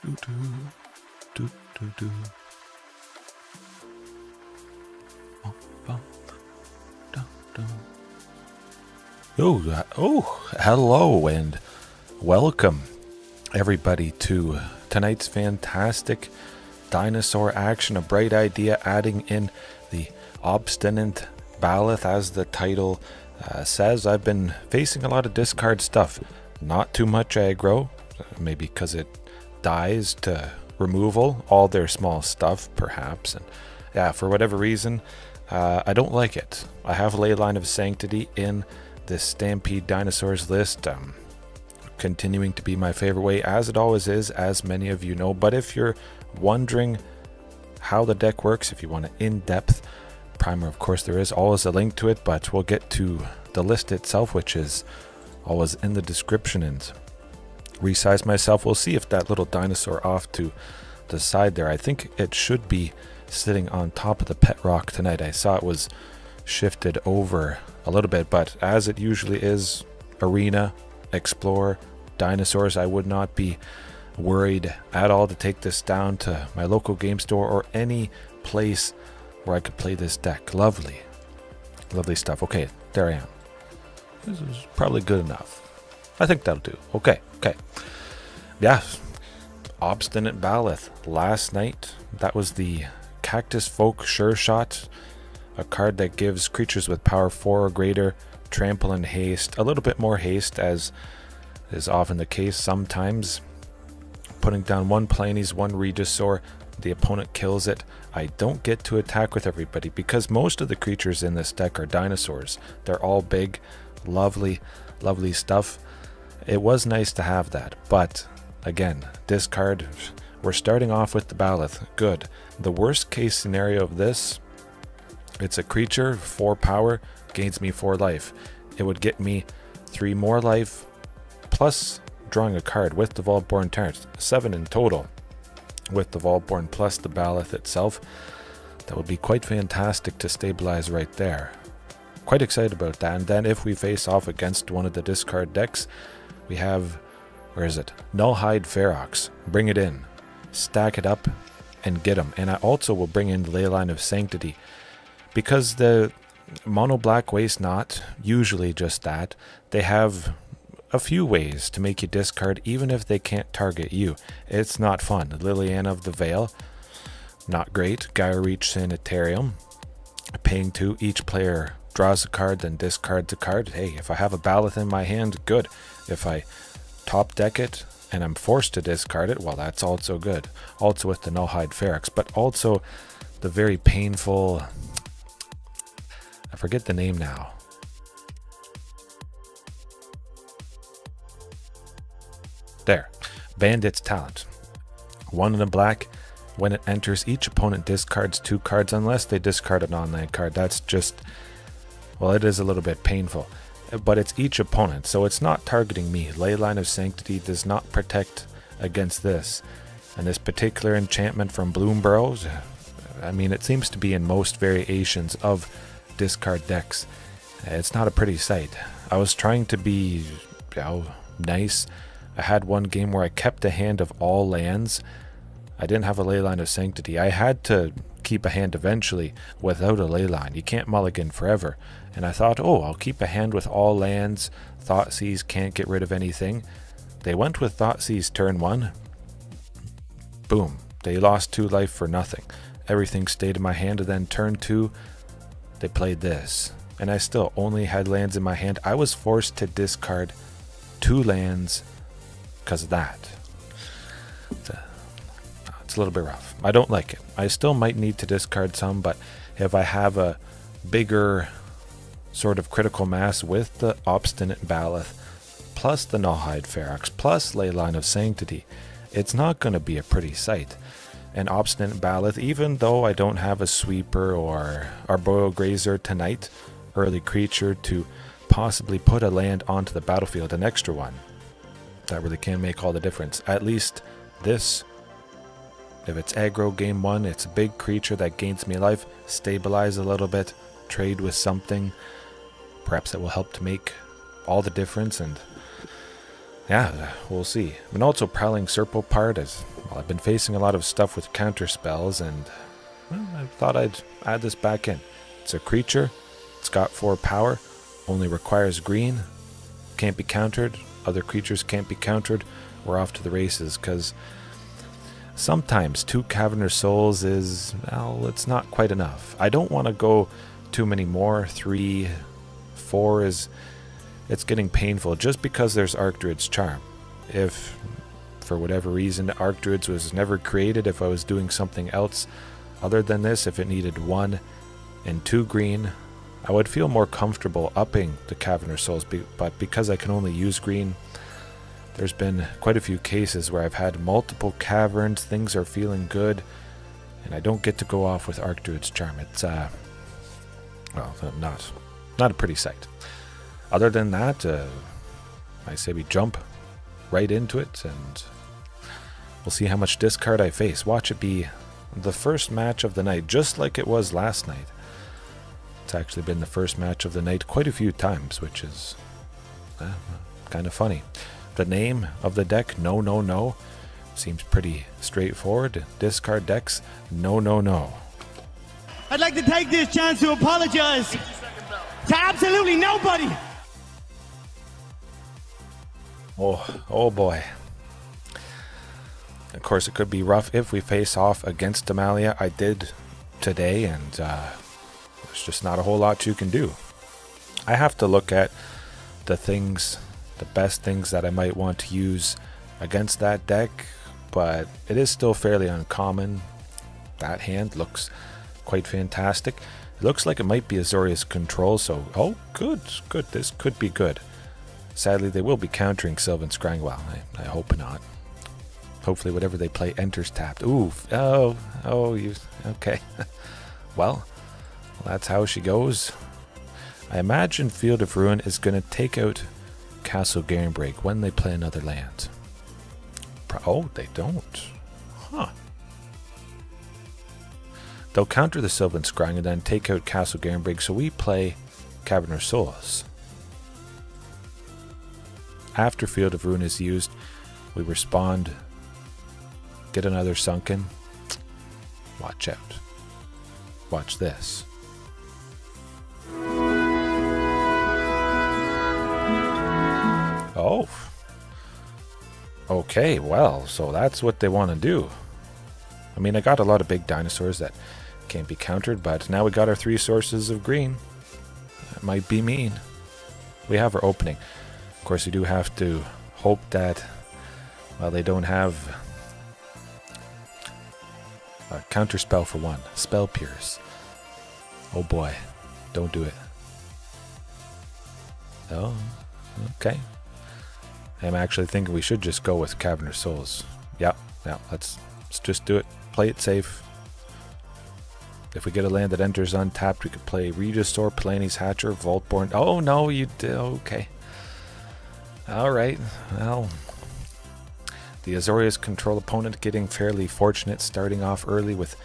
Hello and welcome everybody to tonight's fantastic dinosaur action. A bright idea, adding in the Obstinate Baloth, as the title says. I've been facing a lot of discard stuff, not too much aggro, maybe because it dies to removal, all their small stuff perhaps, and yeah, for whatever reason I don't like it. I have Leyline of Sanctity in this Stampede Dinosaurs list, continuing to be my favorite way, as it always is, as many of you know. But if you're wondering how the deck works, if you want an in-depth primer, of course there is always a link to it, but we'll get to the list itself, which is always in the description, and resize myself. We'll see if that little dinosaur off to the side there, I think it should be sitting on top of the pet rock tonight. I saw it was shifted over a little bit, but as it usually is, arena, explore, dinosaurs, I would not be worried at all to take this down to my local game store or any place where I could play this deck. Lovely stuff. Okay, there I am. This is probably good enough. I think that'll do. Okay. Yeah, Obstinate Baloth. Last night, that was the Cactus Folk Sure Shot, a card that gives creatures with power 4 or greater trample and haste, a little bit more haste, as is often the case sometimes. Putting down one Palani's, one Regisaur, the opponent kills it. I don't get to attack with everybody because most of the creatures in this deck are dinosaurs. They're all big, lovely stuff. It was nice to have that, but again, discard. We're starting off with the Baloth. Good. The worst case scenario of this, it's a creature, 4 power, gains me 4 life. It would get me 3 more life, plus drawing a card with the Vaultborn Tyrant. 7 in total with the Vaultborn plus the Baloth itself. That would be quite fantastic to stabilize right there. Quite excited about that. And then if we face off against one of the discard decks, we have, where is it? Nullhide Ferox. Bring it in. Stack it up and get them. And I also will bring in the Leyline of Sanctity, because the mono black waste, not usually just that, they have a few ways to make you discard even if they can't target you. It's not fun. Liliana of the Veil, not great. Gaia Reach Sanitarium, paying 2, each player draws a card then discards a card. Hey, if I have a Baloth in my hand, good. If I top deck it and I'm forced to discard it, well, that's also good. Also with the Nullhide Ferox, but also the very painful, I forget the name now. There, Bandit's Talent. 1 in a black. When it enters, each opponent discards 2 cards unless they discard an online card. That's just, well, it is a little bit painful, but it's each opponent, so it's not targeting me. Leyline of Sanctity does not protect against this. And this particular enchantment from Bloomburrows, I mean, it seems to be in most variations of discard decks. It's not a pretty sight. I was trying to be, nice. I had one game where I kept a hand of all lands. I didn't have a Leyline of Sanctity. I had to keep a hand eventually without a Leyline. You can't mulligan forever. And I thought, I'll keep a hand with all lands. Thoughtseize can't get rid of anything. They went with Thoughtseize turn 1. Boom. They lost 2 life for nothing. Everything stayed in my hand, and then turn 2, they played this. And I still only had lands in my hand. I was forced to discard 2 lands because of that. It's a little bit rough. I don't like it. I still might need to discard some, but if I have a bigger sort of critical mass with the Obstinate Baloth plus the Nullhide Ferox plus Leyline of Sanctity, it's not going to be a pretty sight. And Obstinate Baloth, even though I don't have a sweeper or Arboreal Grazer tonight, early creature to possibly put a land onto the battlefield, an extra one, that really can make all the difference. At least this, if it's aggro game 1, it's a big creature that gains me life, stabilize a little bit, trade with something, perhaps that will help to make all the difference. And yeah, we'll see. And also Prowling Serpopard, as well, I've been facing a lot of stuff with counter spells, and well, I thought I'd add this back in. It's a creature, it's got 4 power, only requires green, can't be countered, other creatures can't be countered. We're off to the races, because sometimes 2 Cavern of Souls is, well, it's not quite enough. I don't want to go too many more. 3, 4 is, it's getting painful just because there's Archdruid's Charm. If, for whatever reason, Archdruid's was never created, if I was doing something else other than this, if it needed 1 and 2 green, I would feel more comfortable upping the Cavern of Souls, but because I can only use green, there's been quite a few cases where I've had multiple caverns, things are feeling good, and I don't get to go off with Archdruid's Charm. It's, well, not a pretty sight. Other than that, I say we jump right into it, and we'll see how much discard I face. Watch it be the first match of the night, just like it was last night. It's actually been the first match of the night quite a few times, which is kind of funny. The name of the deck, No No No, seems pretty straightforward. Discard decks, No No No. I'd like to take this chance to apologize to absolutely nobody. Oh boy. Of course, it could be rough if we face off against Amalia. I did today, and there's just not a whole lot you can do. I have to look at the things, the best things that I might want to use against that deck, but it is still fairly uncommon. That hand looks quite fantastic. It looks like it might be Azorius Control, so oh, good. This could be good. Sadly, they will be countering Sylvan Scrying. Well, I hope not. Hopefully whatever they play enters tapped. Ooh, you, okay. Well, that's how she goes. I imagine Field of Ruin is going to take out Castle Garenbrig when they play another land. Oh, they don't. Huh. They'll counter the Sylvan Scrying and then take out Castle Garenbrig, so we play Cavern of Souls. After Field of Ruin is used, we respond, get another Sunken. Watch out. Watch this. Oh. Okay, well, so that's what they want to do. I mean, I got a lot of big dinosaurs that can't be countered, but now we got our 3 sources of green. That might be mean. We have our opening. Of course, we do have to hope that, well, they don't have a counter spell for 1. Spell Pierce. Oh boy, don't do it. Oh, okay. I'm actually thinking we should just go with Cavern of Souls. Yeah, let's just do it. Play it safe. If we get a land that enters untapped, we could play Regisaur, Palani's Hatcher, Vaultborn. Oh no, you did. Okay. Alright, well. The Azorius Control opponent getting fairly fortunate, starting off early with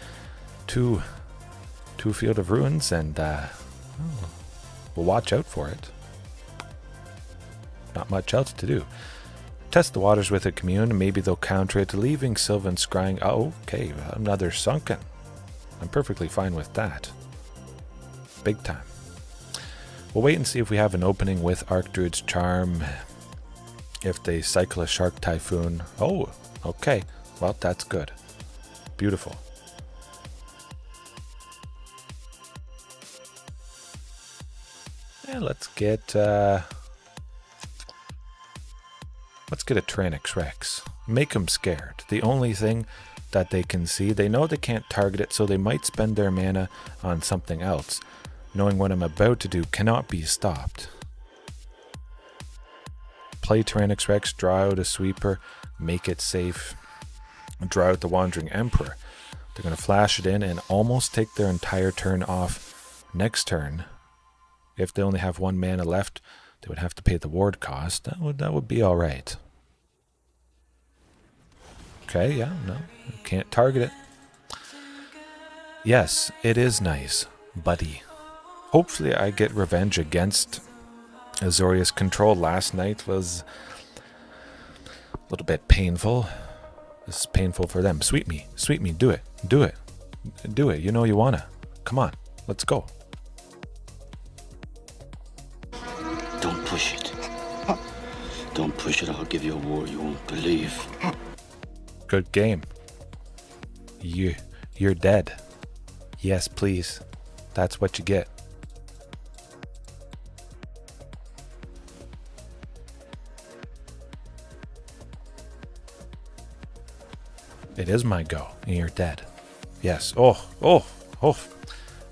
two Field of Ruins, and we'll watch out for it. Not much else to do. Test the waters with a Commune, and maybe they'll counter it, leaving Sylvan Scrying. Oh, okay, another Sunken. I'm perfectly fine with that. Big time. We'll wait and see if we have an opening with Archdruid's Charm. If they cycle a Shark Typhoon. Oh, okay. Well, that's good. Beautiful. And let's get a Tyrranax Rex. Make them scared. The only thing that they can see, they know they can't target it, so they might spend their mana on something else. Knowing what I'm about to do cannot be stopped. Play Tyrranax Rex, draw out a sweeper, make it safe, draw out the Wandering Emperor. They're going to flash it in and almost take their entire turn off next turn. If they only have 1 mana left, they would have to pay the ward cost. That would be alright. Okay, yeah, no, can't target it. Yes, it is nice, buddy. Hopefully I get revenge against Azorius Control. Last night was a little bit painful. This is painful for them. Sweep me, do it, do it, do it. You know you wanna. Come on, let's go. Don't push it. Don't push it, I'll give you a war you won't believe. Good game. You're dead. Yes, please. That's what you get. It is my go, and you're dead. Yes. Oh.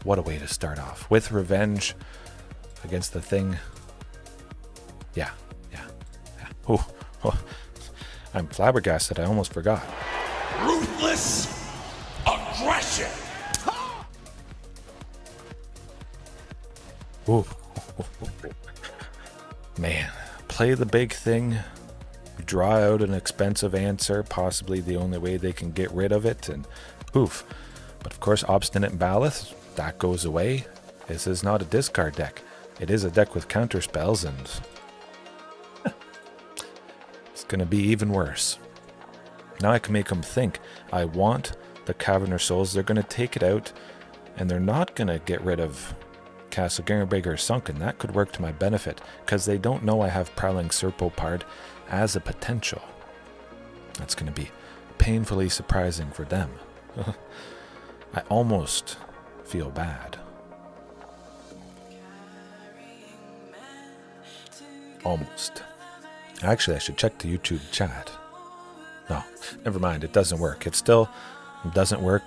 What a way to start off. With revenge against the thing. Yeah. Oh. I'm flabbergasted. I almost forgot. Ruthless aggression. Ooh. Man, play the big thing, draw out an expensive answer, possibly the only way they can get rid of it, and oof. But of course, Obstinate Baloth, that goes away. This is not a discard deck. It is a deck with counter spells, and it's going to be even worse. Now I can make them think. I want the Cavern of Souls. They're going to take it out, and they're not going to get rid of Castle Garenbrig or Sunken. That could work to my benefit, because they don't know I have Prowling Serpopard as a potential. That's going to be painfully surprising for them. I almost feel bad. Almost. Actually, I should check the YouTube chat. No, never mind. It doesn't work. It still doesn't work.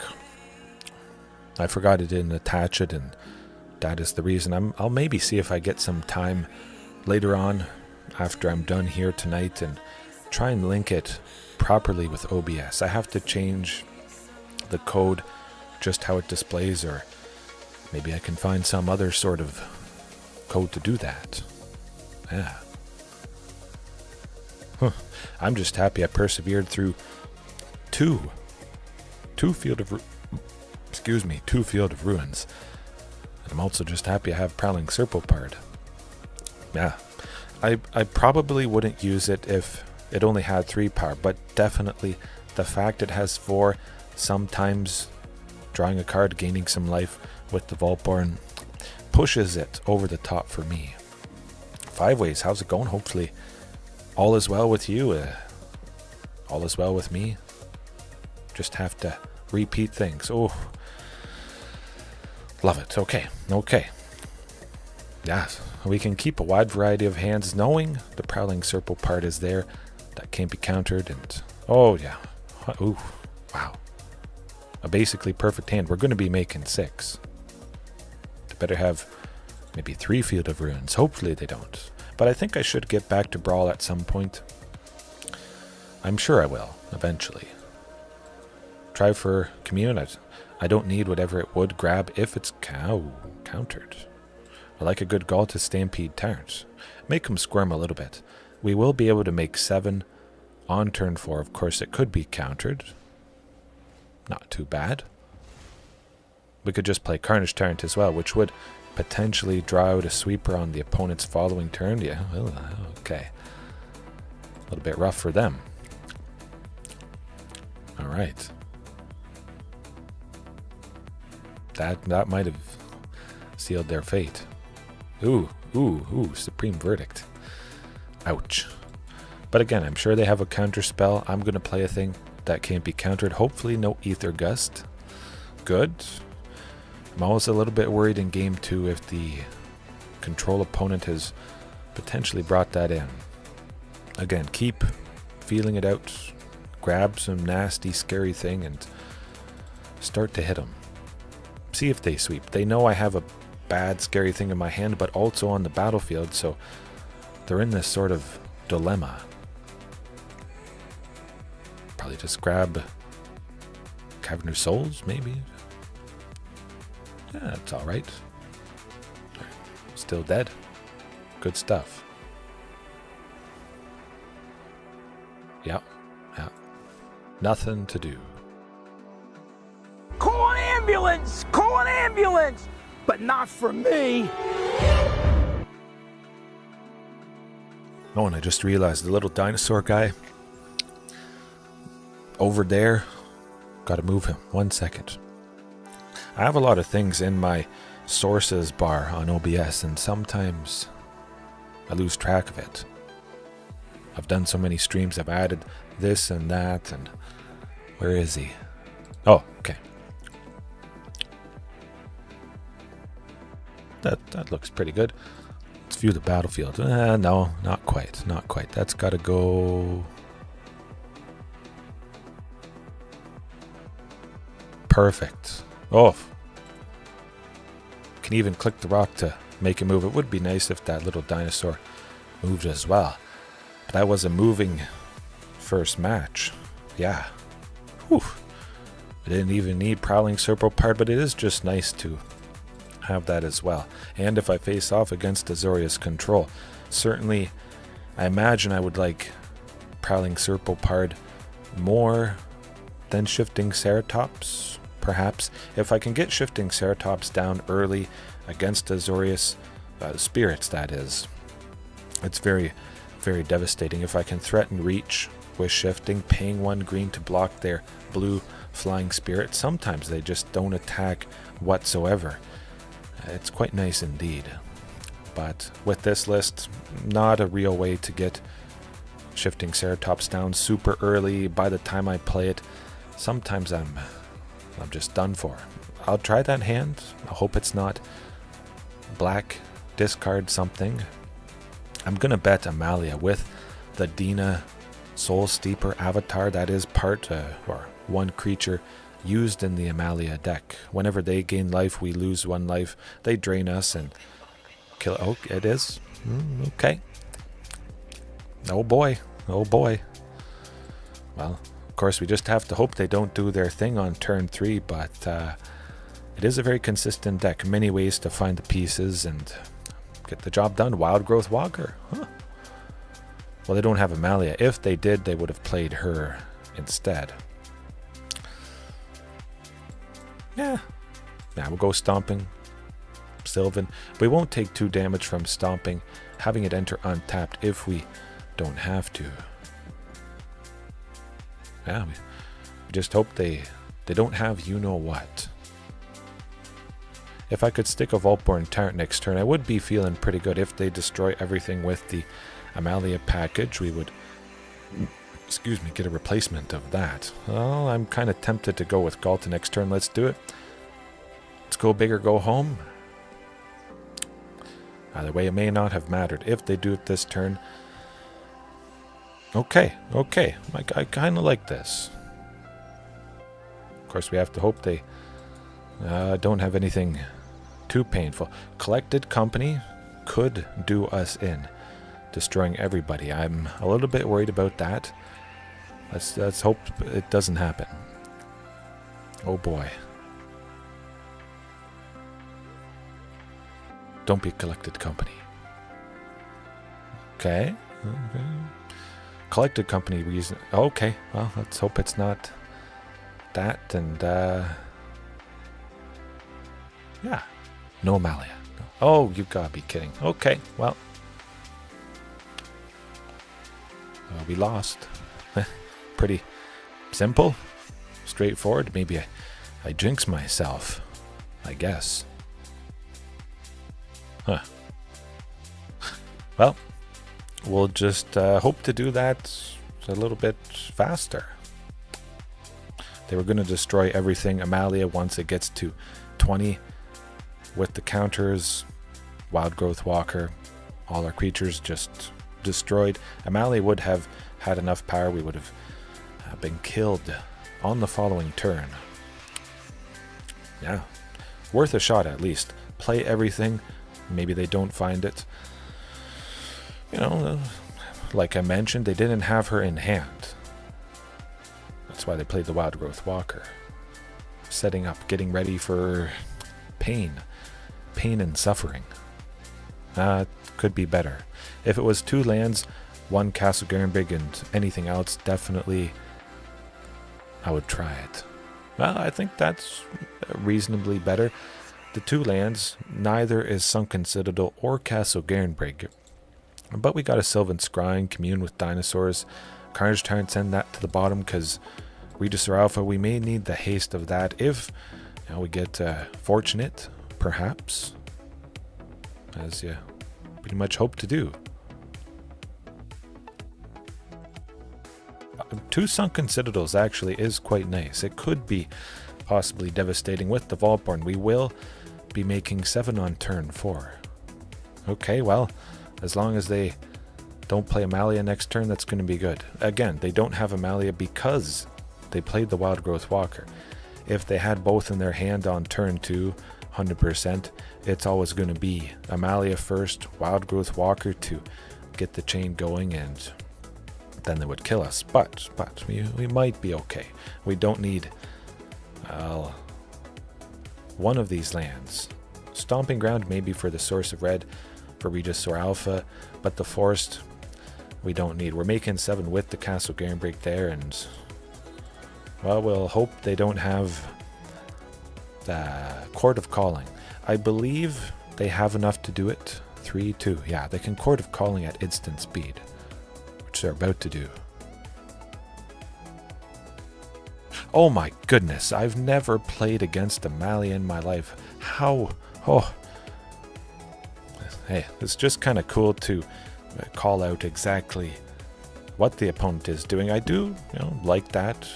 I forgot it didn't attach it, and that is the reason. I'll maybe see if I get some time later on after I'm done here tonight and try and link it properly with OBS. I have to change the code, just how it displays, or maybe I can find some other sort of code to do that. Yeah. I'm just happy I persevered through two Field of Ruins. And I'm also just happy I have Prowling Serpopard. Yeah. I probably wouldn't use it if it only had 3 power, but definitely the fact it has 4, sometimes drawing a card, gaining some life with the Vaultborn, pushes it over the top for me. 5 ways, how's it going? Hopefully all is well with you. All is well with me. Just have to repeat things. Oh, love it. Okay. Yeah, we can keep a wide variety of hands, knowing the Prowling Serpopard is there. That can't be countered, and oh yeah. Ooh, wow. A basically perfect hand. We're going to be making 6. They better have maybe 3 Field of Ruins. Hopefully they don't. But I think I should get back to Brawl at some point. I'm sure I will, eventually. Try for Commune. I don't need whatever it would grab if it's countered. I like a good Ghalta Stampede Tyrant. Make them squirm a little bit. We will be able to make 7 on turn 4. Of course, it could be countered. Not too bad. We could just play Carnage Tyrant as well, which would potentially draw out a sweeper on the opponent's following turn. Yeah, well, okay. A little bit rough for them. All right. That might have sealed their fate. Ooh, Supreme Verdict. Ouch. But again, I'm sure they have a counter spell. I'm going to play a thing that can't be countered. Hopefully no Ether Gust. Good. I'm always a little bit worried in game 2 if the control opponent has potentially brought that in. Again, keep feeling it out. Grab some nasty, scary thing and start to hit them. See if they sweep. They know I have a bad, scary thing in my hand, but also on the battlefield, so they're in this sort of dilemma. Probably just grab Cavern of Souls, maybe. Yeah, that's alright. Still dead. Good stuff. Yeah. Nothing to do. Call an ambulance! Call an ambulance! But not for me! Oh, and I just realized the little dinosaur guy. over there. Gotta move him. 1 second. I have a lot of things in my sources bar on OBS, and sometimes I lose track of it. I've done so many streams, I've added this and that, and where is he? Oh, okay. That looks pretty good. Let's view the battlefield. No, not quite. Not quite. That's got to go... Perfect. Oh. Can even click the rock to make it move. It would be nice if that little dinosaur moved as well. But that was a moving first match. Yeah. Whew. I didn't even need Prowling Serpopard, but it is just nice to have that as well. And if I face off against Azorius Control, certainly I imagine I would like Prowling Serpopard more than Shifting Ceratops, perhaps. If I can get Shifting Ceratops down early against Azorius spirits, that is, it's very, very devastating. If I can threaten reach with Shifting, paying 1 green to block their blue flying spirit, sometimes they just don't attack whatsoever. It's quite nice indeed. But with this list, not a real way to get Shifting Ceratops down super early. By the time I play it, sometimes I'm just done for. I'll try that hand. I hope it's not black. Discard something. I'm gonna bet Amalia with the Dina Soul Steeper avatar. That is part or one creature used in the Amalia deck. Whenever they gain life, we lose 1 life. They drain us and kill. Oh, it is. Okay. Oh boy. Oh boy. Well, of course, we just have to hope they don't do their thing on turn 3, but it is a very consistent deck. Many ways to find the pieces and get the job done. Wild Growth Walker. Huh. Well, they don't have Amalia. If they did, they would have played her instead. Yeah, we'll go Stomping. Sylvan. We won't take 2 damage from Stomping, having it enter untapped if we don't have to. Yeah, we just hope they don't have you-know-what. If I could stick a Vaultborn Tyrant next turn, I would be feeling pretty good. If they destroy everything with the Amalia package, we would... Excuse me, get a replacement of that. Well, I'm kind of tempted to go with Ghalta next turn. Let's do it. Let's go big or go home. Either way, it may not have mattered. If they do it this turn... Okay. I kind of like this. Of course, we have to hope they don't have anything too painful. Collected Company could do us in, destroying everybody. I'm a little bit worried about that. Let's hope it doesn't happen. Oh boy. Don't be Collected Company. Okay. Collected Company reason. Okay. Well, let's hope it's not that. And yeah. No Amalia. Oh, you gotta be kidding. Okay. Well, we lost. Pretty simple, straightforward. Maybe I jinx myself, I guess. Huh. Well, we'll just hope to do that a little bit faster. They were going to destroy everything. Amalia, once it gets to 20 with the counters, Wild Growth Walker, all our creatures just destroyed. Amalia would have had enough power. We would have been killed on the following turn. Yeah, worth a shot at least. Play everything. Maybe they don't find it. You know, like I mentioned, they didn't have her in hand. That's why they played the Wild Growth Walker. Setting up, getting ready for pain and suffering. Could be better. If it was 2 lands, 1 Castle Garenbrig and anything else, definitely I would try it. Well, I think that's reasonably better. The 2 lands, neither is Sunken Citadel or Castle Garenbrig. But we got a Sylvan Scrying, Commune with Dinosaurs. Carnage Tyrant, send that to the bottom because Regisaur Alpha, we may need the haste of that if we get fortunate, perhaps, as you pretty much hope to do. 2 Sunken Citadels actually is quite nice. It could be possibly devastating with the Vaultborn. We will be making 7 on turn 4. Okay, well, as long as they don't play Amalia next turn, that's going to be good. Again, they don't have Amalia because they played the Wild Growth Walker. If they had both in their hand on turn 2, 100%, it's always going to be Amalia first, Wild Growth Walker to get the chain going, and then they would kill us. But we might be okay. We don't need one of these lands. Stomping Ground maybe for the source of red for Regisaur Alpha, but the forest we don't need. We're making 7 with the Castle Garenbrig there, and well, we'll hope they don't have the Court of Calling. I believe they have enough to do it. 3-2. Yeah, they can Court of Calling at instant speed, which they're about to do. Oh my goodness, I've never played against Amalia in my life. How? Oh. Hey, it's just kind of cool to call out exactly what the opponent is doing. I do, like that.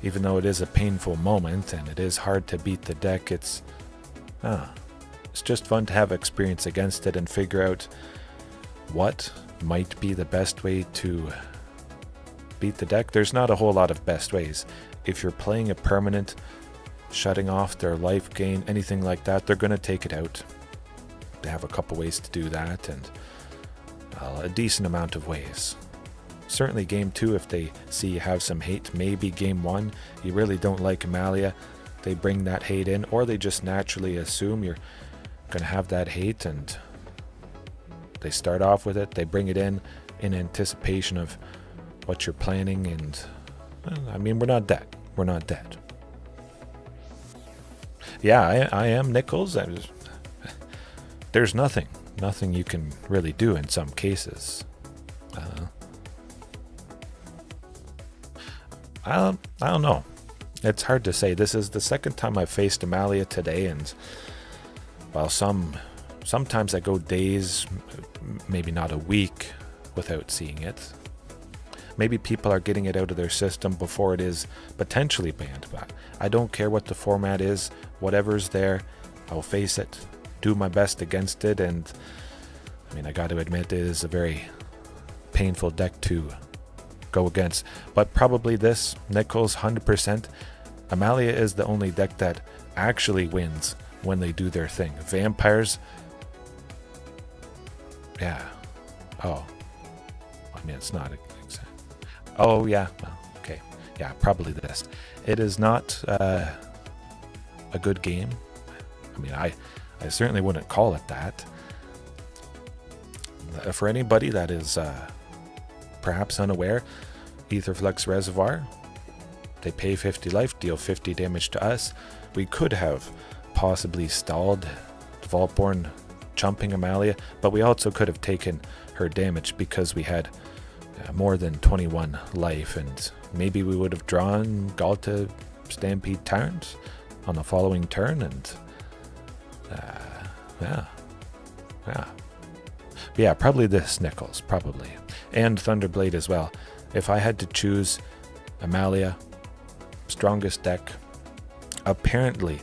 Even though it is a painful moment and it is hard to beat the deck, it's just fun to have experience against it and figure out what might be the best way to beat the deck. There's not a whole lot of best ways. If you're playing a permanent, shutting off their life gain, anything like that, they're going to take it out. They have a couple ways to do that, and a decent amount of ways. Certainly game 2, if they see you have some hate. Maybe game 1, you really don't like Amalia, they bring that hate in, or they just naturally assume you're going to have that hate, and they start off with it, they bring it in anticipation of what you're planning, and I mean, we're not dead. We're not dead. Yeah, I am Nichols. There's nothing you can really do in some cases. I don't know. It's hard to say. This is the second time I've faced Amalia today, and while sometimes I go days, maybe not a week, without seeing it. Maybe people are getting it out of their system before it is potentially banned, but I don't care what the format is. Whatever's there, I'll face it, do my best against it, and I mean, I got to admit, it is a very painful deck to go against. But probably this, Nichols, 100%. Amalia is the only deck that actually wins when they do their thing. Vampires, yeah. Oh, I mean, it's not exact. Oh, yeah. Well, okay. Yeah, probably this. It is not a good game. I mean, I certainly wouldn't call it that. For anybody that is perhaps unaware, Aetherflux Reservoir, they pay 50 life, deal 50 damage to us. We could have possibly stalled the Vaultborn chumping Amalia, but we also could have taken her damage because we had more than 21 life, and maybe we would have drawn Ghalta Stampede Tyrant on the following turn, and yeah, probably this Nichols, probably, and Thunderblade as well. If I had to choose Amalia, strongest deck, apparently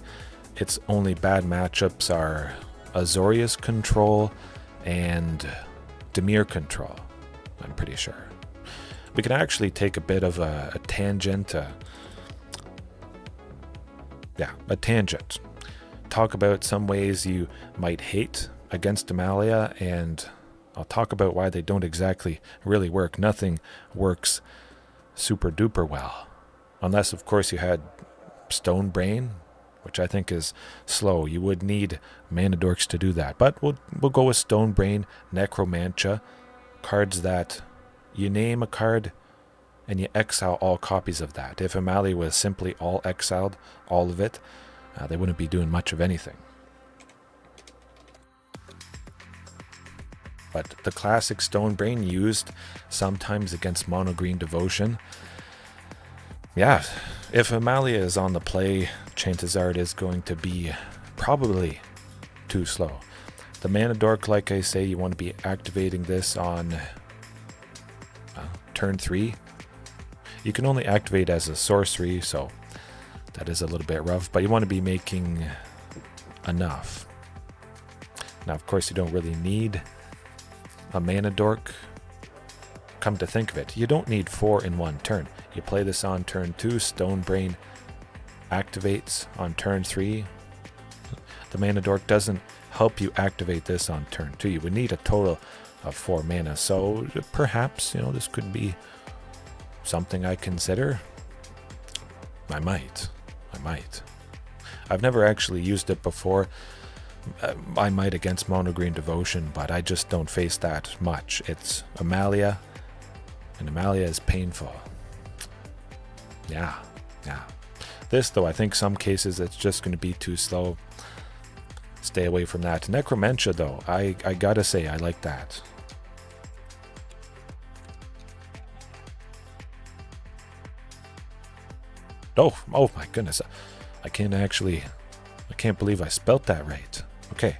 its only bad matchups are Azorius Control and Jetmir Control, I'm pretty sure. We can actually take a bit of a tangent, a tangent. Talk about some ways you might hate against Amalia, and I'll talk about why they don't exactly really work. Nothing works super duper well. Unless, of course, you had Stone Brain, which I think is slow. You would need Mana Dorks to do that. But we'll go with Stone Brain, Necromantia, cards that you name a card and you exile all copies of that. If Amalia was simply all exiled, all of it, they wouldn't be doing much of anything. But the classic Stone Brain used sometimes against Mono Green Devotion. Yeah, If Amalia is on the play, chances are it is going to be probably too slow. The Mana Dork, like I say, you want to be activating this on turn 3. You can only activate as a sorcery, so that is a little bit rough, but you want to be making enough. Now, of course, you don't really need a Mana Dork. Come to think of it, you don't need 4 in one turn. You play this on turn 2, Stonebrain activates on turn 3. The Mana Dork doesn't help you activate this on turn 2. You would need a total of 4 mana, so perhaps, this could be something I consider. I might. I've never actually used it before. I might against Mono Green Devotion, but I just don't face that much. It's Amalia, and Amalia is painful. Yeah. This, though, I think some cases it's just going to be too slow. Stay away from that. Necromentia, though, I gotta say, I like that. Oh my goodness. I can't believe I spelt that right. Okay.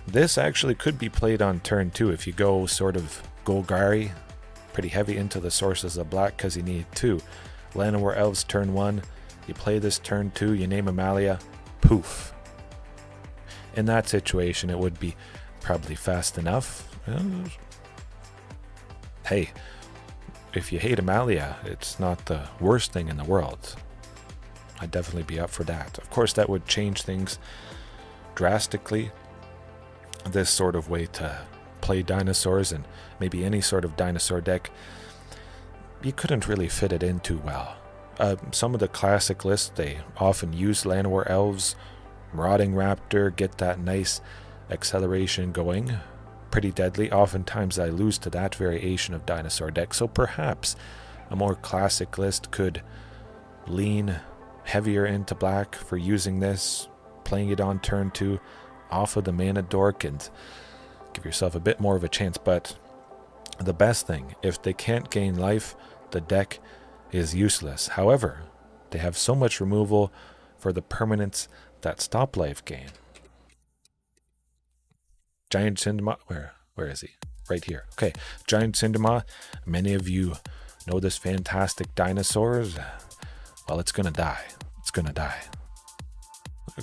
This actually could be played on turn 2 if you go sort of Golgari, pretty heavy into the sources of black because you need 2. Llanowar Elves turn 1, you play this turn 2, you name Amalia, poof. In that situation, it would be probably fast enough. Hey, if you hate Amalia, it's not the worst thing in the world. I'd definitely be up for that. Of course, that would change things drastically. This sort of way to play dinosaurs and maybe any sort of dinosaur deck, you couldn't really fit it in too well. Some of the classic lists, they often use Llanowar Elves, Marauding Raptor, get that nice acceleration going. Pretty deadly. Oftentimes I lose to that variation of dinosaur deck, so perhaps a more classic list could lean heavier into black for using this, playing it on turn 2 off of the Mana Dork and give yourself a bit more of a chance. But the best thing, if they can't gain life, the deck is useless. However, they have so much removal for the permanents that stop life gain. Giant Cindermaw, where is he? Right here. Okay, Giant Cindermaw, many of you know this fantastic dinosaurs. Well, it's gonna die.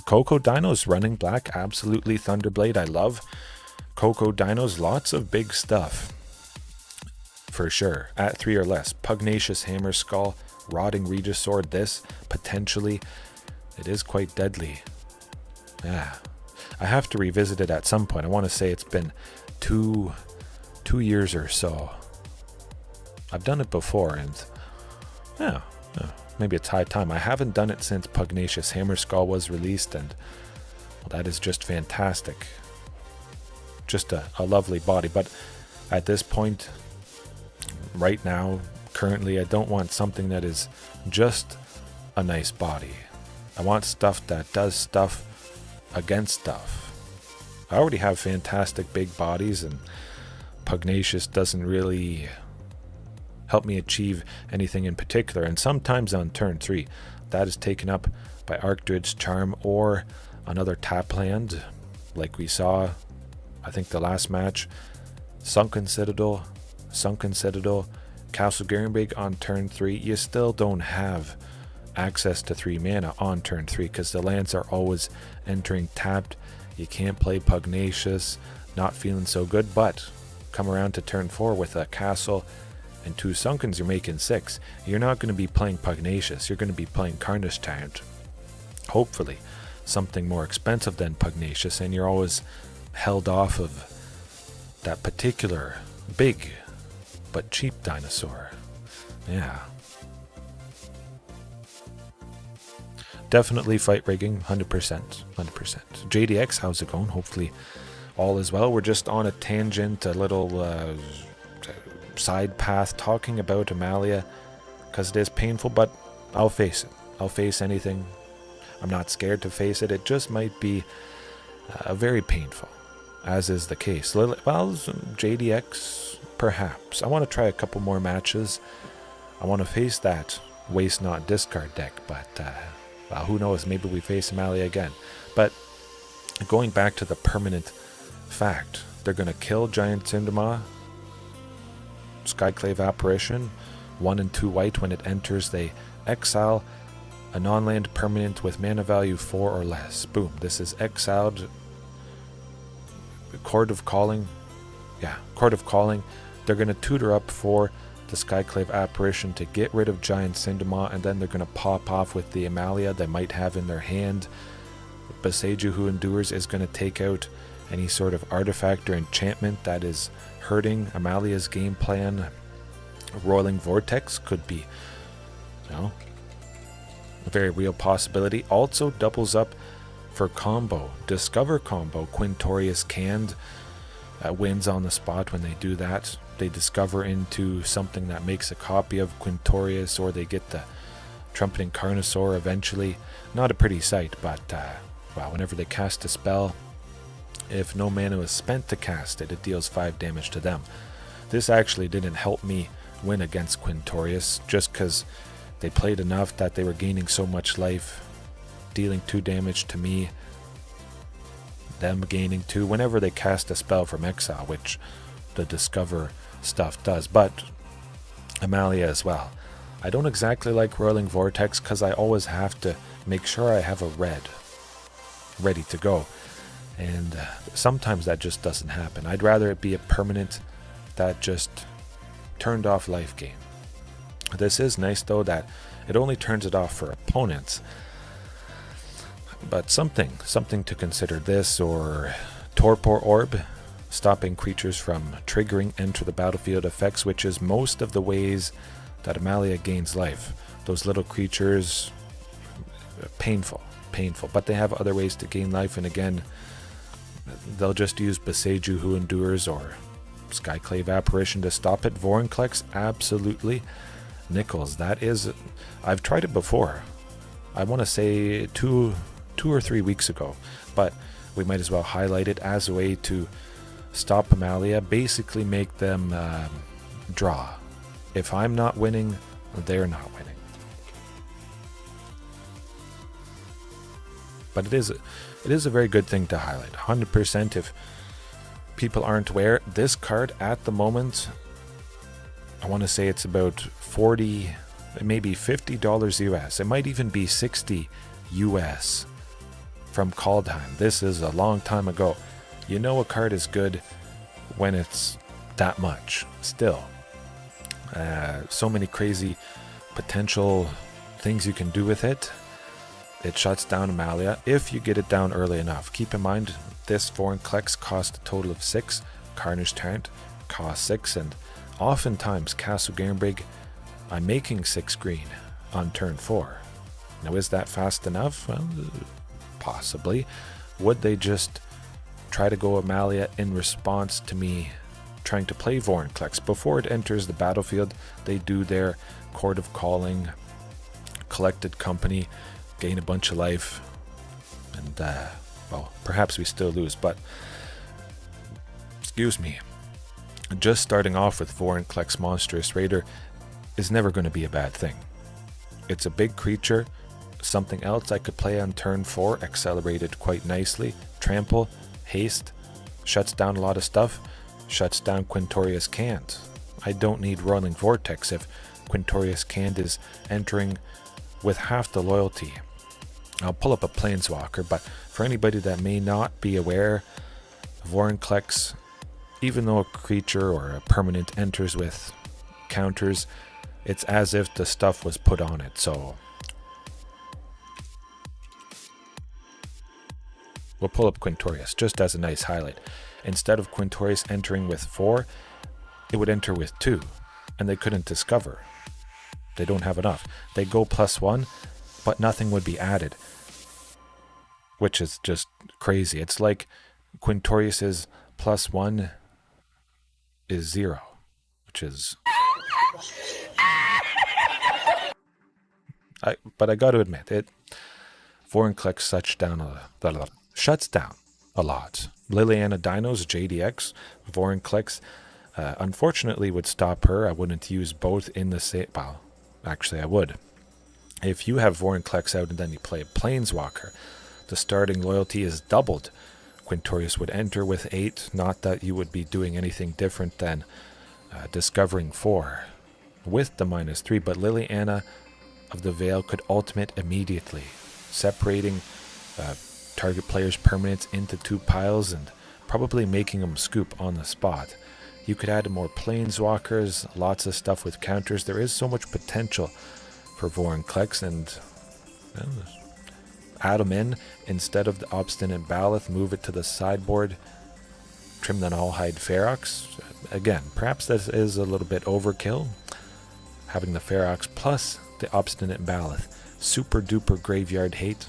Coco Dinos running black, absolutely Thunderblade. I love Coco Dinos, lots of big stuff. For sure. At 3 or less. Pugnacious Hammer Skull, Rotting Regisaur, this potentially, it is quite deadly. Yeah. I have to revisit it at some point. I want to say it's been two years or so. I've done it before, and yeah, maybe it's high time. I haven't done it since Pugnacious Hammer Skull was released, and well, that is just fantastic. Just a lovely body. But at this point, right now, currently, I don't want something that is just a nice body. I want stuff that does stuff against stuff. I already have fantastic big bodies, and Pugnacious doesn't really help me achieve anything in particular. And sometimes on turn 3, that is taken up by Archdruid's Charm or another tap land, like we saw, I think the last match. Sunken Citadel, Castle Garenbrig on turn 3. You still don't have access to 3 mana on turn 3 because the lands are always entering tapped. You can't play Pugnacious, not feeling so good, but come around to turn 4 with a castle and 2 Sunkens, you're making 6. You're not going to be playing Pugnacious, you're going to be playing Carnage Tyrant. Hopefully something more expensive than Pugnacious, and you're always held off of that particular big but cheap dinosaur. Yeah. Definitely fight rigging, 100%. JDX, how's it going? Hopefully all is well. We're just on a tangent, a little side path, talking about Amalia, because it is painful, but I'll face it. I'll face anything. I'm not scared to face it. It just might be very painful, as is the case. Well, JDX, perhaps. I want to try a couple more matches. I want to face that waste not discard deck, but well, who knows, maybe we face Amalia again. But going back to the permanent fact, they're going to kill Giant Cindermaw, Skyclave Apparition, 1 and 2 white. When it enters, they exile a non-land permanent with mana value 4 or less. Boom, this is exiled. Chord of Calling. Yeah, Chord of Calling. They're going to tutor up for the Skyclave Apparition to get rid of Giant Cindermaw, and then they're going to pop off with the Amalia they might have in their hand. Boseiju Who Endures is going to take out any sort of artifact or enchantment that is hurting Amalia's game plan. Roiling Vortex could be, a very real possibility. Also doubles up for combo. Discover combo. Quintorius Canned wins on the spot when they do that. They discover into something that makes a copy of Quintorius, or they get the Trumpeting Carnosaur eventually. Not a pretty sight, but well, whenever they cast a spell, if no mana is spent to cast it, it deals 5 damage to them. This actually didn't help me win against Quintorius, just because they played enough that they were gaining so much life, dealing 2 damage to me, them gaining 2 whenever they cast a spell from exile, which the Discover stuff does. But Amalia as well. I don't exactly like Roiling Vortex because I always have to make sure I have a red ready to go, and sometimes that just doesn't happen. I'd rather it be a permanent that just turned off life gain. This is nice though that it only turns it off for opponents, but something to consider. This or Torpor Orb, stopping creatures from triggering enter the battlefield effects, which is most of the ways that Amalia gains life. Those little creatures, painful, but they have other ways to gain life, and again, they'll just use Boseiju Who Endures or Skyclave Apparition to stop it. Vorinclex, absolutely. Nickels, that is, I've tried it before. I want to say two or 3 weeks ago, but we might as well highlight it as a way to stop Amalia, basically make them draw. If I'm not winning, they're not winning. But it is a very good thing to highlight. 100% if people aren't aware, this card at the moment, I want to say it's about $40, maybe $50 US. It might even be $60 US from Kaldheim. This is a long time ago. You know a card is good when it's that much. Still, so many crazy potential things you can do with it. It shuts down Amalia if you get it down early enough. Keep in mind, this Vorinclex cost a total of 6. Carnage Tyrant costs 6, and oftentimes Castle Garenbrig, I'm making 6 green on turn 4. Now, is that fast enough? Well, possibly. Would they just try to go Amalia in response to me trying to play Vorinclex? Before it enters the battlefield, they do their Chord of Calling, Collected Company, gain a bunch of life, and well, perhaps we still lose, but excuse me, just starting off with Vorinclex Monstrous Raider is never going to be a bad thing. It's a big creature. Something else I could play on turn 4, accelerated quite nicely. Trample, haste, shuts down a lot of stuff, shuts down Quintorius Canned. I don't need Roiling Vortex if Quintorius Canned is entering with half the loyalty. I'll pull up a Planeswalker, but for anybody that may not be aware, Vorinclex, even though a creature or a permanent enters with counters, it's as if the stuff was put on it. So we'll pull up Quintorius just as a nice highlight. Instead of Quintorius entering with 4, it would enter with 2, and they couldn't discover. They don't have enough. They go +1, but nothing would be added, which is just crazy. It's like Quintorius's +1 is 0, which is... But I got to admit, Vorinclex shuts down a lot. Liliana Dinos, JDX, Vorinclex, unfortunately would stop her. I wouldn't use both in the same... Well, actually I would. If you have Vorinclex out and then you play a Planeswalker, the starting loyalty is doubled. Quintorius would enter with 8, not that you would be doing anything different than discovering 4 with the -3, but Liliana of the Veil could ultimate immediately, separating target player's permanents into 2 piles and probably making them scoop on the spot. You could add more Planeswalkers, lots of stuff with counters. There is so much potential for Vorinclex, and add them in instead of the Obstinate Baloth, move it to the sideboard, trim the Nullhide Ferox. Again, perhaps this is a little bit overkill, having the Ferox plus the Obstinate Baloth. Super duper graveyard hate.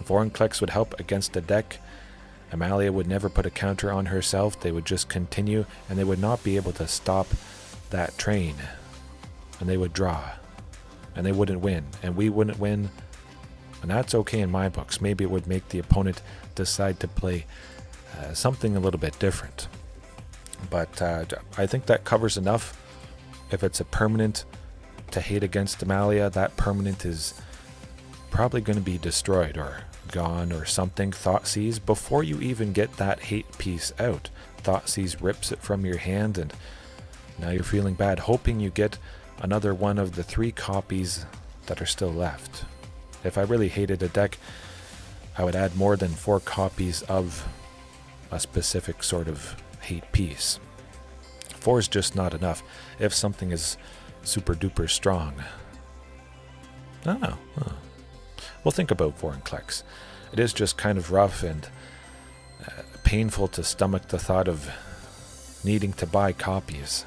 Vorinclex would help against the deck. Amalia would never put a counter on herself. They would just continue, and they would not be able to stop that train. And they would draw, and they wouldn't win, and we wouldn't win, and that's okay in my books. Maybe it would make the opponent decide to play something a little bit different. But I think that covers enough. If it's a permanent to hate against Amalia, that permanent is probably going to be destroyed or gone or something. Thoughtseize, before you even get that hate piece out, Thoughtseize rips it from your hand, and now you're feeling bad, hoping you get another one of the 3 copies that are still left. If I really hated a deck, I would add more than 4 copies of a specific sort of hate piece. 4 is just not enough if something is super duper strong. I don't know. Well, think about Vorinclex. It is just kind of rough and painful to stomach the thought of needing to buy copies,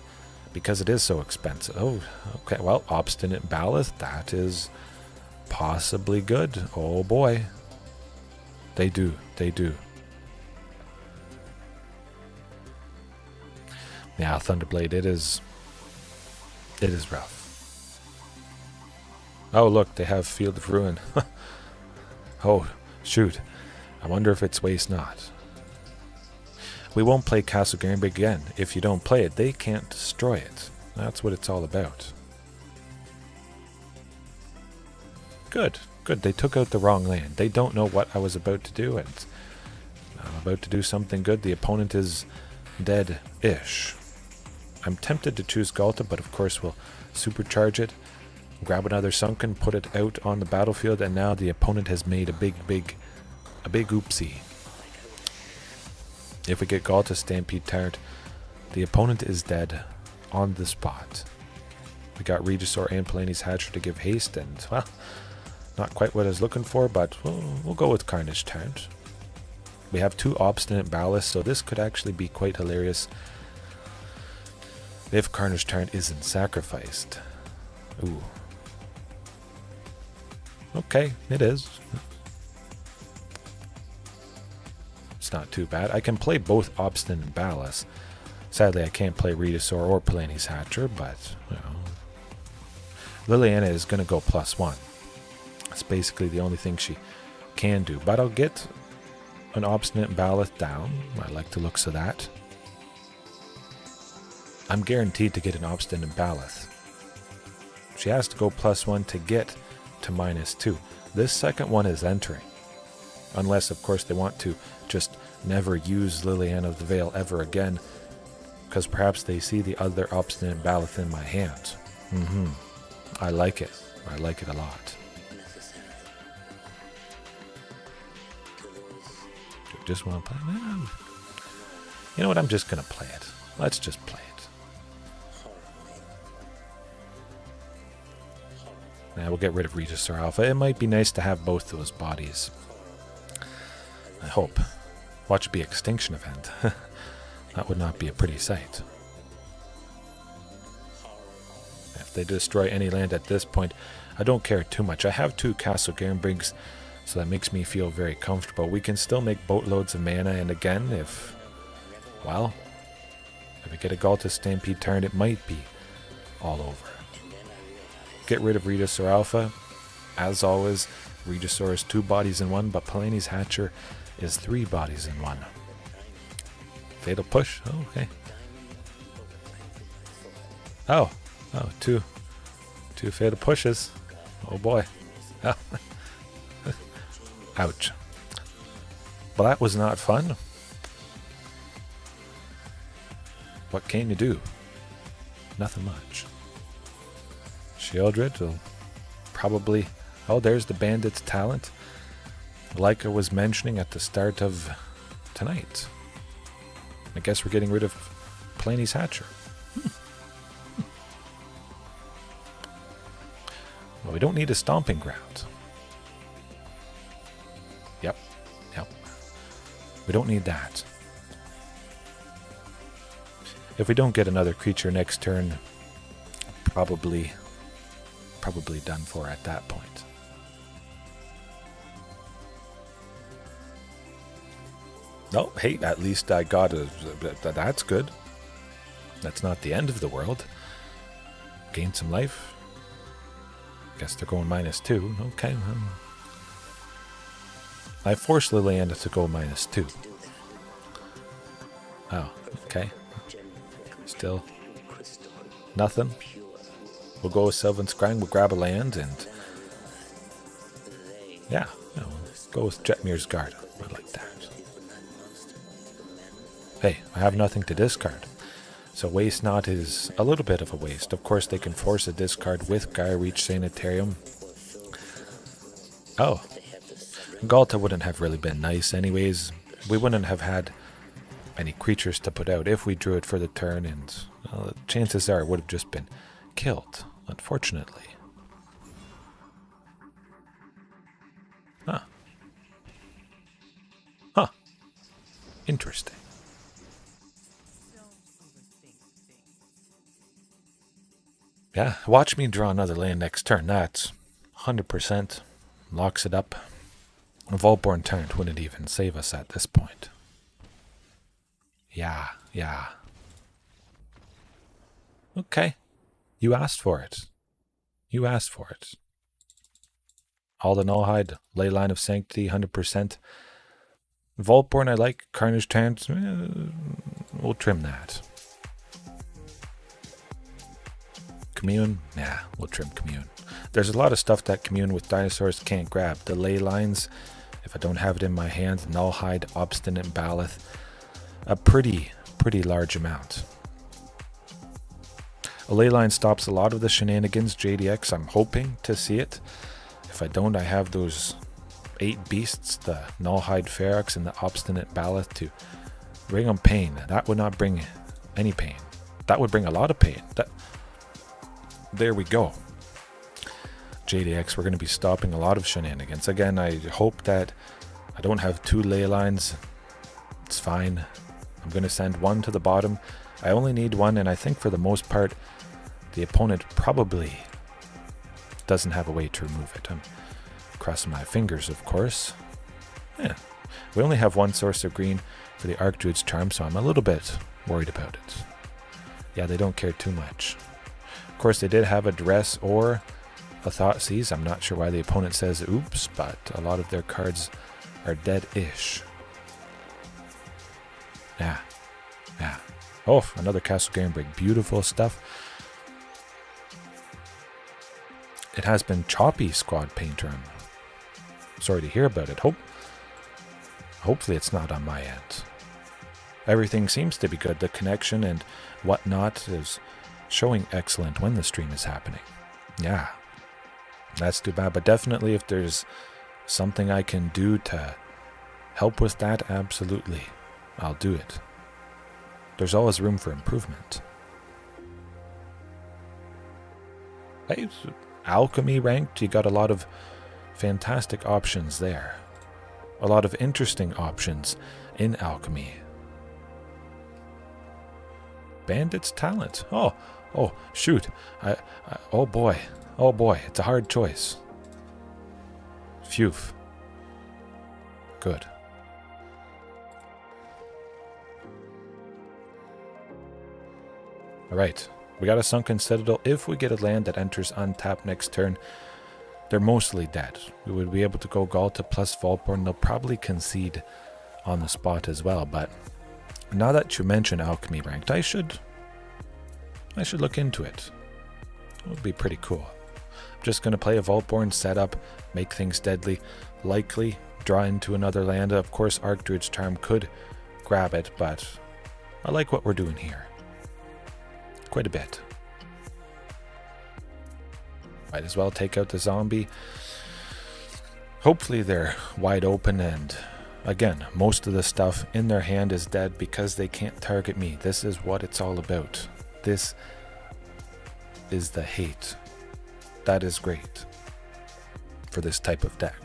because it is so expensive. Oh, okay, well, Obstinate Baloth, that is possibly good. Oh boy. They do. Yeah, Thunderblade, it is rough. Oh, look, they have Field of Ruin. Oh, shoot. I wonder if it's Waste Not. We won't play Castle Garenbrig again. If you don't play it, they can't destroy it. That's what it's all about. Good. They took out the wrong land. They don't know what I was about to do, and I'm about to do something good. The opponent is dead-ish. I'm tempted to choose Ghalta, but of course we'll supercharge it, grab another Sunken, put it out on the battlefield, and now the opponent has made a big oopsie. If we get Ghalta Stampede Tyrant, the opponent is dead on the spot. We got Regisaur and Palani's Hatcher to give haste, and, well, not quite what I was looking for, but we'll go with Carnage Tyrant. We have 2 Obstinate Baloths, so this could actually be quite hilarious if Carnage Tyrant isn't sacrificed. Ooh. Okay, it is. It's not too bad. I can play both Obstinate Baloths. Sadly, I can't play Regisaur or Palani's Hatcher, but, you know. Liliana is going to go +1. That's basically the only thing she can do. But I'll get an Obstinate Baloth down. I like the looks of that. I'm guaranteed to get an Obstinate Baloth. She has to go +1 to get to -2. This second one is entering. Unless, of course, they want to just never use Liliana of the Veil ever again, because perhaps they see the other Obstinate Baloth in my hand. I like it. I like it a lot. Just want to play it? You know what? I'm just going to play it. Let's just play it. Now we'll get rid of Regisaur Alpha. It might be nice to have both those bodies. I hope. Watch it be Extinction Event. That would not be a pretty sight. If they destroy any land at this point, I don't care too much. I have 2 Castle Garenbrigs, so that makes me feel very comfortable. We can still make boatloads of mana, and again, if we get a Ghalta Stampede Tyrant, it might be all over. Get rid of Regisaur Alpha. As always, Regisaur is 2 bodies in 1, but Palani's Hatcher is 3 bodies in 1. Fatal Push? Oh, okay. Oh, 2 2 fatal pushes. Oh boy. Ouch. Well, that was not fun. What can you do? Nothing much. Shieldred will probably... Oh, there's the Bandit's talent. Like I was mentioning at the start of tonight. I guess we're getting rid of Palani's Hatcher. Well, we don't need a Stomping Ground. Yep. We don't need that. If we don't get another creature next turn, probably done for at that point. No, hey, at least I got that's good. That's not the end of the world. Gain some life. Guess they're going -2. Okay. I forced Liliana to go -2. Oh, okay. Still nothing. We'll go with Sylvan Scrying. We'll grab a land and yeah, we'll go with Jetmir's Guard. I like that. Hey, I have nothing to discard. So Waste Not is a little bit of a waste. Of course, they can force a discard with Gaia Reach Sanitarium. Oh. Ghalta wouldn't have really been nice anyways. We wouldn't have had any creatures to put out if we drew it for the turn, and chances are it would have just been killed, unfortunately. Huh. Interesting. Yeah, watch me draw another land next turn. That's 100% locks it up. A Vaultborn Tyrant wouldn't even save us at this point. Yeah. Okay. You asked for it. All the Nullhide, Leyline of Sanctity, 100%. Vaultborn I like. Carnage Tyrant, we'll trim that. Commune? Nah, we'll trim Commune. There's a lot of stuff that Commune with Dinosaurs can't grab. The Ley Lines, if I don't have it in my hand, Nullhide, Obstinate Baloth, a pretty large amount. A Ley Line stops a lot of the shenanigans. JDX, I'm hoping to see it. If I don't, I have those 8 beasts, the Nullhide Ferox and the Obstinate Baloth to bring them pain. That would not bring any pain. That would bring a lot of pain. There we go. JDX, we're going to be stopping a lot of shenanigans. Again, I hope that I don't have 2 Ley Lines. It's fine. I'm going to send 1 to the bottom. I only need 1, and I think for the most part, the opponent probably doesn't have a way to remove it. I'm crossing my fingers, of course. Yeah. We only have 1 source of green for the Archdruid's Charm, so I'm a little bit worried about it. Yeah, they don't care too much. Of course, they did have a Duress or a Thoughtseize. I'm not sure why the opponent says oops, but a lot of their cards are dead-ish. Yeah. Oh, another Castle Garenbrig. Beautiful stuff. It has been choppy, Squad Painter. I'm sorry to hear about it. Hopefully it's not on my end. Everything seems to be good. The connection and whatnot is showing excellent when the stream is happening. Yeah. That's too bad. But definitely if there's something I can do to help with that, absolutely. I'll do it. There's always room for improvement. Hey, Alchemy ranked, you got a lot of fantastic options there. A lot of interesting options in Alchemy. Bandit's Talent. Oh, shoot. Oh boy, it's a hard choice. Phew. Good. Alright, we got a Sunken Citadel. If we get a land that enters untapped next turn, they're mostly dead. We would be able to go Ghalta plus Vaultborn. They'll probably concede on the spot as well, but now that you mention Alchemy ranked, I should look into it. It would be pretty cool. just going to play a Vaultborn setup, make things deadly, likely draw into another land. Of course, Archdruid's Charm could grab it, but I like what we're doing here. Quite a bit. Might as well take out the zombie. Hopefully they're wide open, and again, most of the stuff in their hand is dead because they can't target me. This is what it's all about. This is the hate. That is great for this type of deck.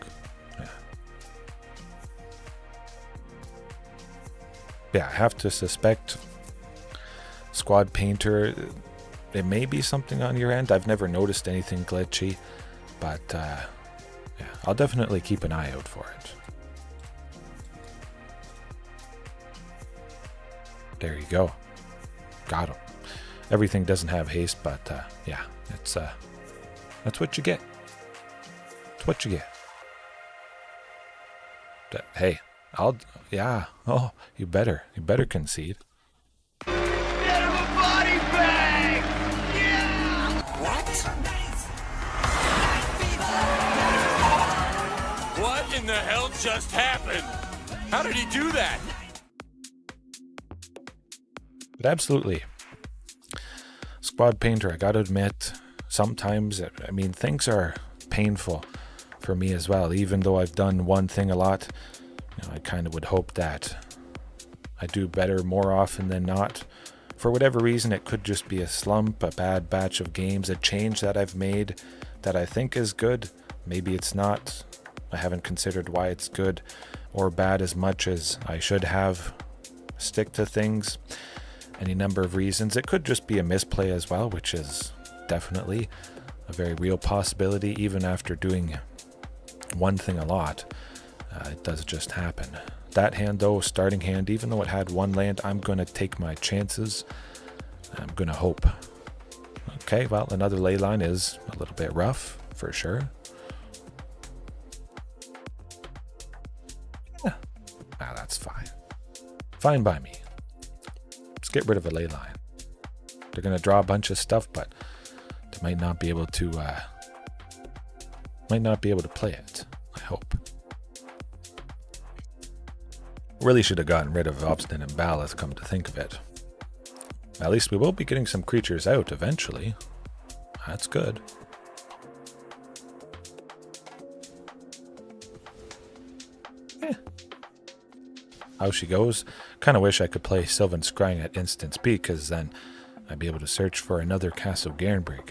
Yeah, I have to suspect Squad Painter, it may be something on your end. I've never noticed anything glitchy, but yeah, I'll definitely keep an eye out for it. There you go. Got him. Everything doesn't have haste, but yeah, it's that's what you get. It's what you get. Hey, yeah. Oh, you better concede. Get him a body bag! Yeah! What in the hell just happened? How did he do that? But absolutely. Squad Painter, I gotta admit, sometimes, I mean, things are painful for me as well. Even though I've done one thing a lot, you know, I kind of would hope that I do better more often than not. For whatever reason, it could just be a slump, a bad batch of games, a change that I've made that I think is good. Maybe it's not. I haven't considered why it's good or bad as much as I should have. Stick to things. Any number of reasons. It could just be a misplay as well, which is definitely a very real possibility. Even after doing one thing a lot, it does just happen. That hand though, starting hand, even though it had one land, I'm going to take my chances. I'm going to hope. Okay, well, another ley line is a little bit rough, for sure. Yeah, that's fine. Fine by me. Let's get rid of a ley line. They're going to draw a bunch of stuff, but they might not be able to play it, I hope. Really should have gotten rid of Obstinate Baloth, come to think of it. At least we will be getting some creatures out eventually. That's good. How she goes. Kind of wish I could play Sylvan Scrying at instant speed, because then I'd be able to search for another Castle Garenbrig.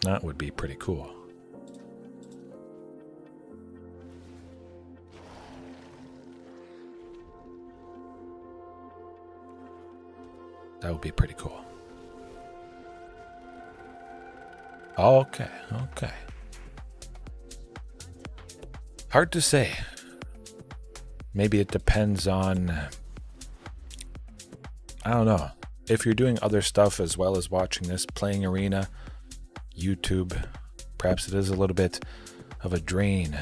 That would be pretty cool. That would be pretty cool. Okay. Hard to say. Maybe it depends on, I don't know. If you're doing other stuff as well as watching this, playing Arena, YouTube, perhaps it is a little bit of a drain.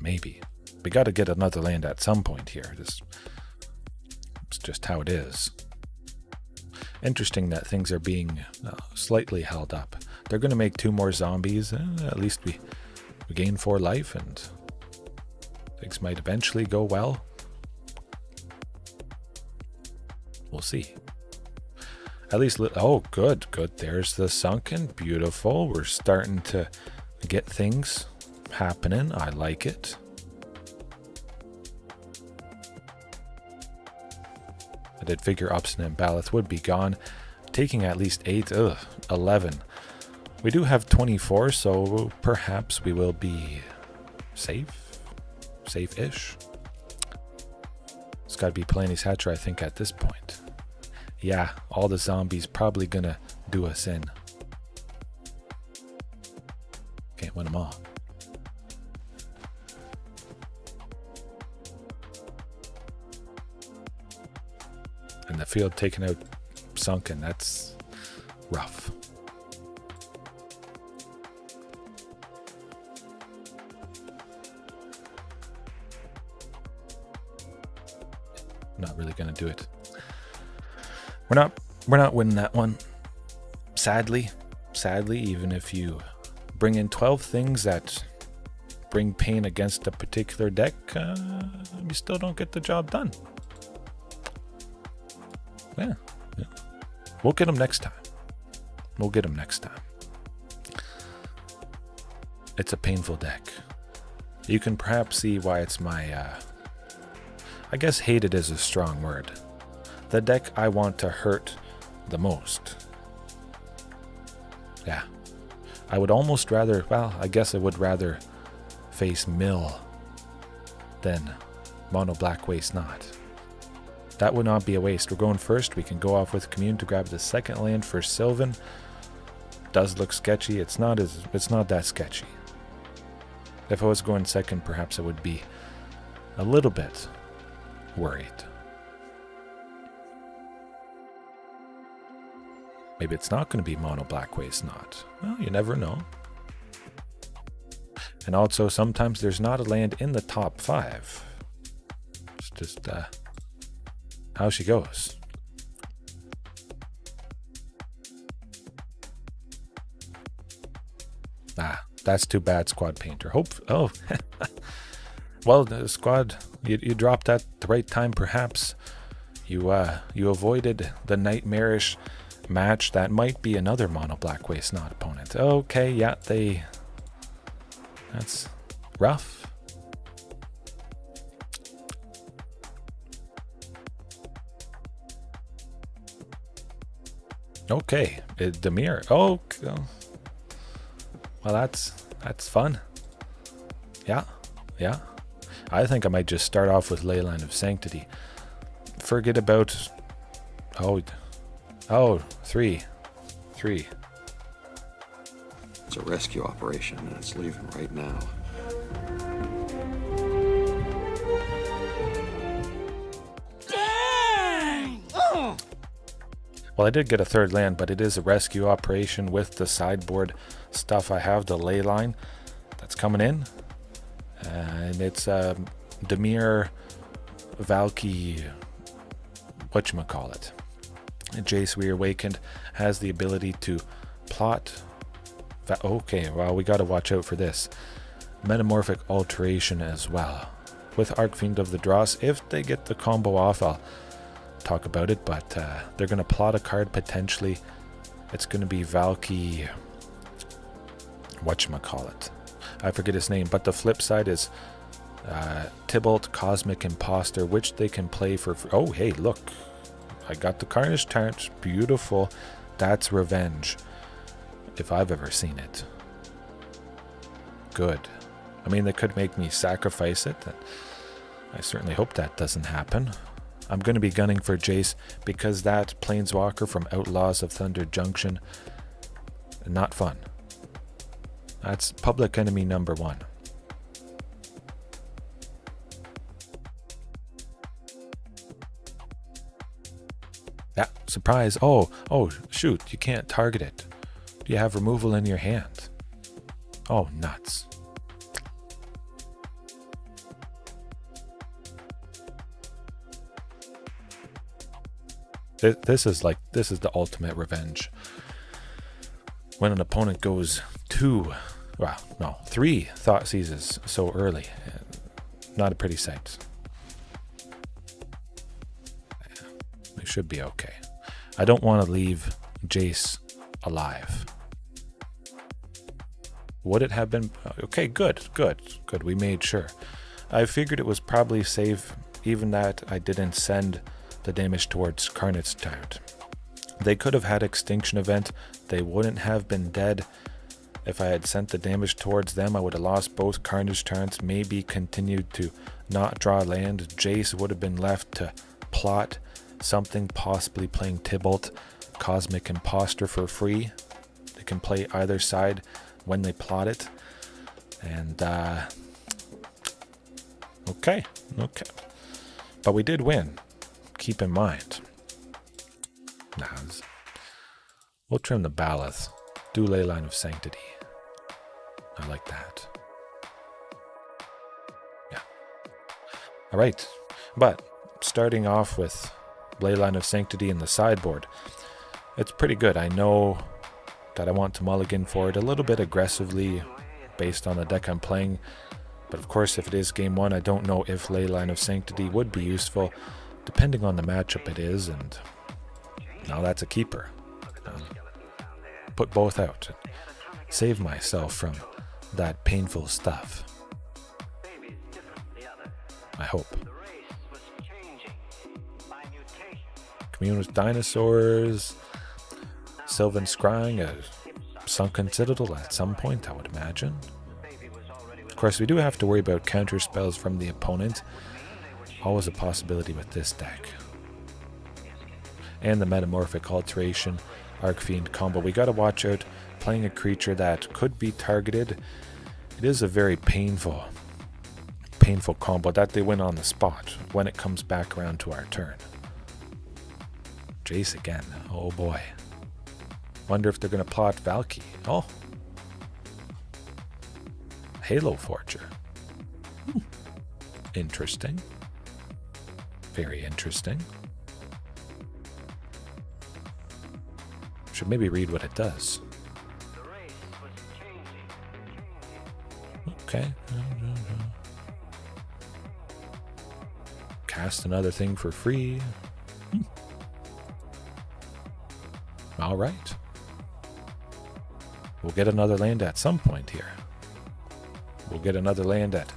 Maybe. We got to get another land at some point here. It's just how it is. Interesting that things are being slightly held up. They're going to make 2 more zombies. At least we gain 4 life, and things might eventually go well. We'll see. At least, oh, good. There's the Sunken. Beautiful. We're starting to get things happening. I like it. I did figure Obstinate Baloth would be gone, taking at least 8, 11. We do have 24, so perhaps we will be safe-ish. It's got to be Palani's Hatcher, I think, at this point. Yeah, all the zombies probably gonna do us in. Can't win them all. And the field taking out Sunken, that's rough. Not really gonna do it. We're not winning that one. Sadly. sadly, even if you bring in 12 things that bring pain against a particular deck, you still don't get the job done. Yeah. We'll get them next time. We'll get them next time. It's a painful deck. You can perhaps see why it's my, I guess hated is a strong word. The deck I want to hurt the most. Yeah. I would almost rather, well, I guess I would rather face Mill than Mono Black Waste Not. That would not be a waste. We're going first. We can go off with Commune to grab the second land for Sylvan. Does look sketchy. It's not that sketchy. If I was going second, perhaps I would be a little bit worried. Maybe it's not going to be Mono Black Waste Not. Well, you never know. And also, sometimes there's not a land in the top 5. It's just how she goes. That's too bad, Squad Painter. Well, the Squad, you dropped at the right time, perhaps. You avoided the nightmarish match that might be another Mono Black Waste Not opponent. Okay, yeah, that's rough. Okay, Demir. Oh, well, that's fun. Yeah. I think I might just start off with Leyline of Sanctity. Forget about. Three. It's a rescue operation, and it's leaving right now. Dang! Oh! Well, I did get a third land, but it is a rescue operation with the sideboard stuff. I have the ley line that's coming in, and it's Demir, Valki, whatchamacallit. Jace Reawakened has the ability to plot. Okay, well, we got to watch out for this. Metamorphic Alteration as well. With Archfiend of the Dross, if they get the combo off, I'll talk about it, but they're going to plot a card potentially. It's going to be Valki, whatchamacallit. I forget his name, but the flip side is Tybalt, Cosmic Imposter, which they can play for. Oh, hey, look. I got the Carnage Tyrant. Beautiful. That's revenge, if I've ever seen it. Good. I mean, they could make me sacrifice it. I certainly hope that doesn't happen. I'm going to be gunning for Jace because that Planeswalker from Outlaws of Thunder Junction, not fun. That's public enemy number 1. Yeah, surprise. Oh, shoot, you can't target it. Do you have removal in your hand? Oh, nuts. This is the ultimate revenge. When an opponent goes 3 Thought Seizes so early. Not a pretty sight. It should be okay. I don't want to leave Jace alive. Would it have been? Okay, good. We made sure. I figured it was probably safe, even that I didn't send the damage towards Carnage Tyrant. They could have had Extinction Event. They wouldn't have been dead. If I had sent the damage towards them, I would have lost both Carnage Tyrants, maybe continued to not draw land. Jace would have been left to plot something, possibly playing Tybalt, Cosmic Imposter for free. They can play either side when they plot it. And, okay. But we did win. Keep in mind. We'll trim the Baloth. Do Leyline of Sanctity. I like that. Yeah. Alright. But, starting off with Leyline of Sanctity in the sideboard, it's pretty good. I know that I want to mulligan for it a little bit aggressively based on the deck I'm playing. But of course, if it is game 1, I don't know if Leyline of Sanctity would be useful, depending on the matchup it is, and now that's a keeper. Put both out and save myself from that painful stuff. I hope. Commune with Dinosaurs, Sylvan Scrying, a Sunken Citadel at some point, I would imagine. Of course, we do have to worry about counter spells from the opponent. Always a possibility with this deck. And the Metamorphic Alteration Arcfiend combo. We gotta watch out playing a creature that could be targeted. It is a very painful combo that they win on the spot when it comes back around to our turn. Jace again. Oh boy. Wonder if they're gonna plot Valki. Oh. Halo Forger. Interesting. Very interesting. Should maybe read what it does. Okay. Cast another thing for free. Alright. We'll get another land at some point here. We'll get another land at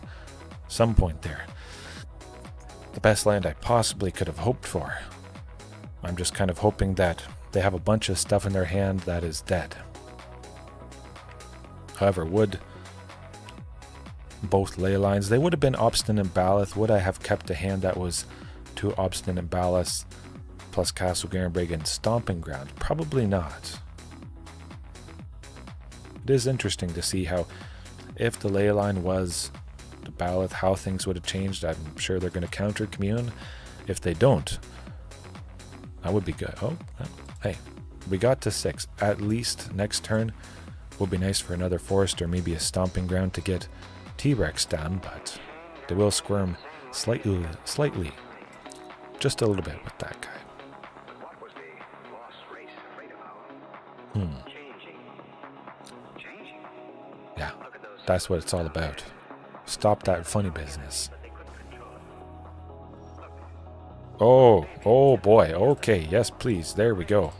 some point there. The best land I possibly could have hoped for. I'm just kind of hoping that they have a bunch of stuff in their hand that is dead. However, would both ley lines, they would have been Obstinate Baloth. Would I have kept a hand that was 2 Obstinate Baloths plus Castle Garenbrig and Stomping Ground? Probably not. It is interesting to see how, if the ley line was the Baloth, how things would have changed. I'm sure they're going to counter Commune. If they don't, that would be good. Oh, hey, we got to 6. At least next turn will be nice for another forest or maybe a Stomping Ground to get T-Rex down, but they will squirm slightly, just a little bit with that guy. Yeah, that's what it's all about. Stop that funny business. Oh boy, okay, yes please, there we go.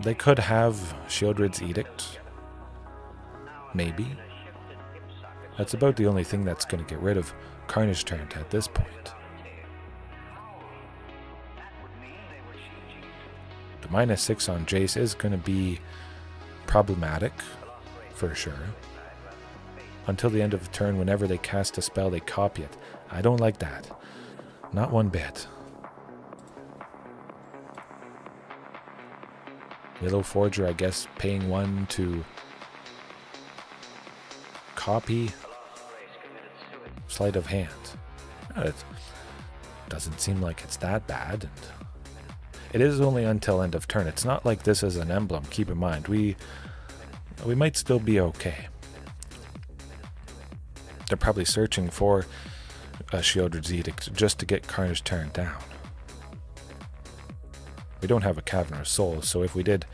They could have Shieldred's Edict. Maybe. That's about the only thing that's going to get rid of Carnage Tyrant at this point. The -6 on Jace is going to be problematic, for sure. Until the end of the turn, whenever they cast a spell, they copy it. I don't like that. Not one bit. Willow Forger, I guess, paying 1 to copy Sleight of Hand. It doesn't seem like it's that bad, and it is only until end of turn. It's not like this is an emblem. Keep in mind, we might still be okay. They're probably searching for a Shieldred's Edict just to get Carnage Tyrant down. We don't have a Cavern of Souls, so if we did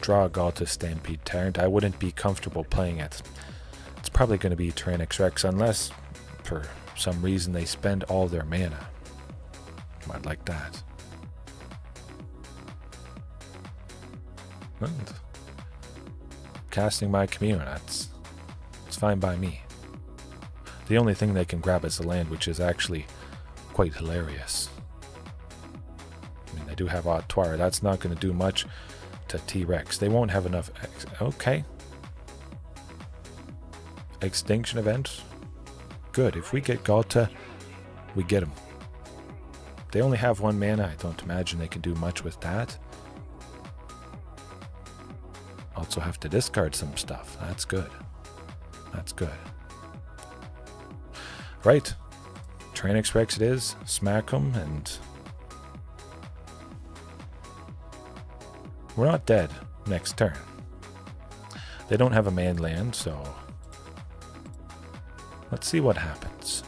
draw a Ghalta Stampede Tyrant, I wouldn't be comfortable playing it. It's probably going to be Tyrranax Rex, unless for some reason they spend all their mana. I'd like that. And casting my Commune, it's fine by me. The only thing they can grab is the land, which is actually quite hilarious. I mean, they do have Otwara. That's not going to do much to T-Rex. They won't have enough... Okay. Extinction event. Good. If we get Ghalta, we get him. They only have 1 mana. I don't imagine they can do much with that. Also have to discard some stuff. That's good. That's good. Right. Tyrranax Rex it is. Smack him, and we're not dead next turn. They don't have a man land, so let's see what happens.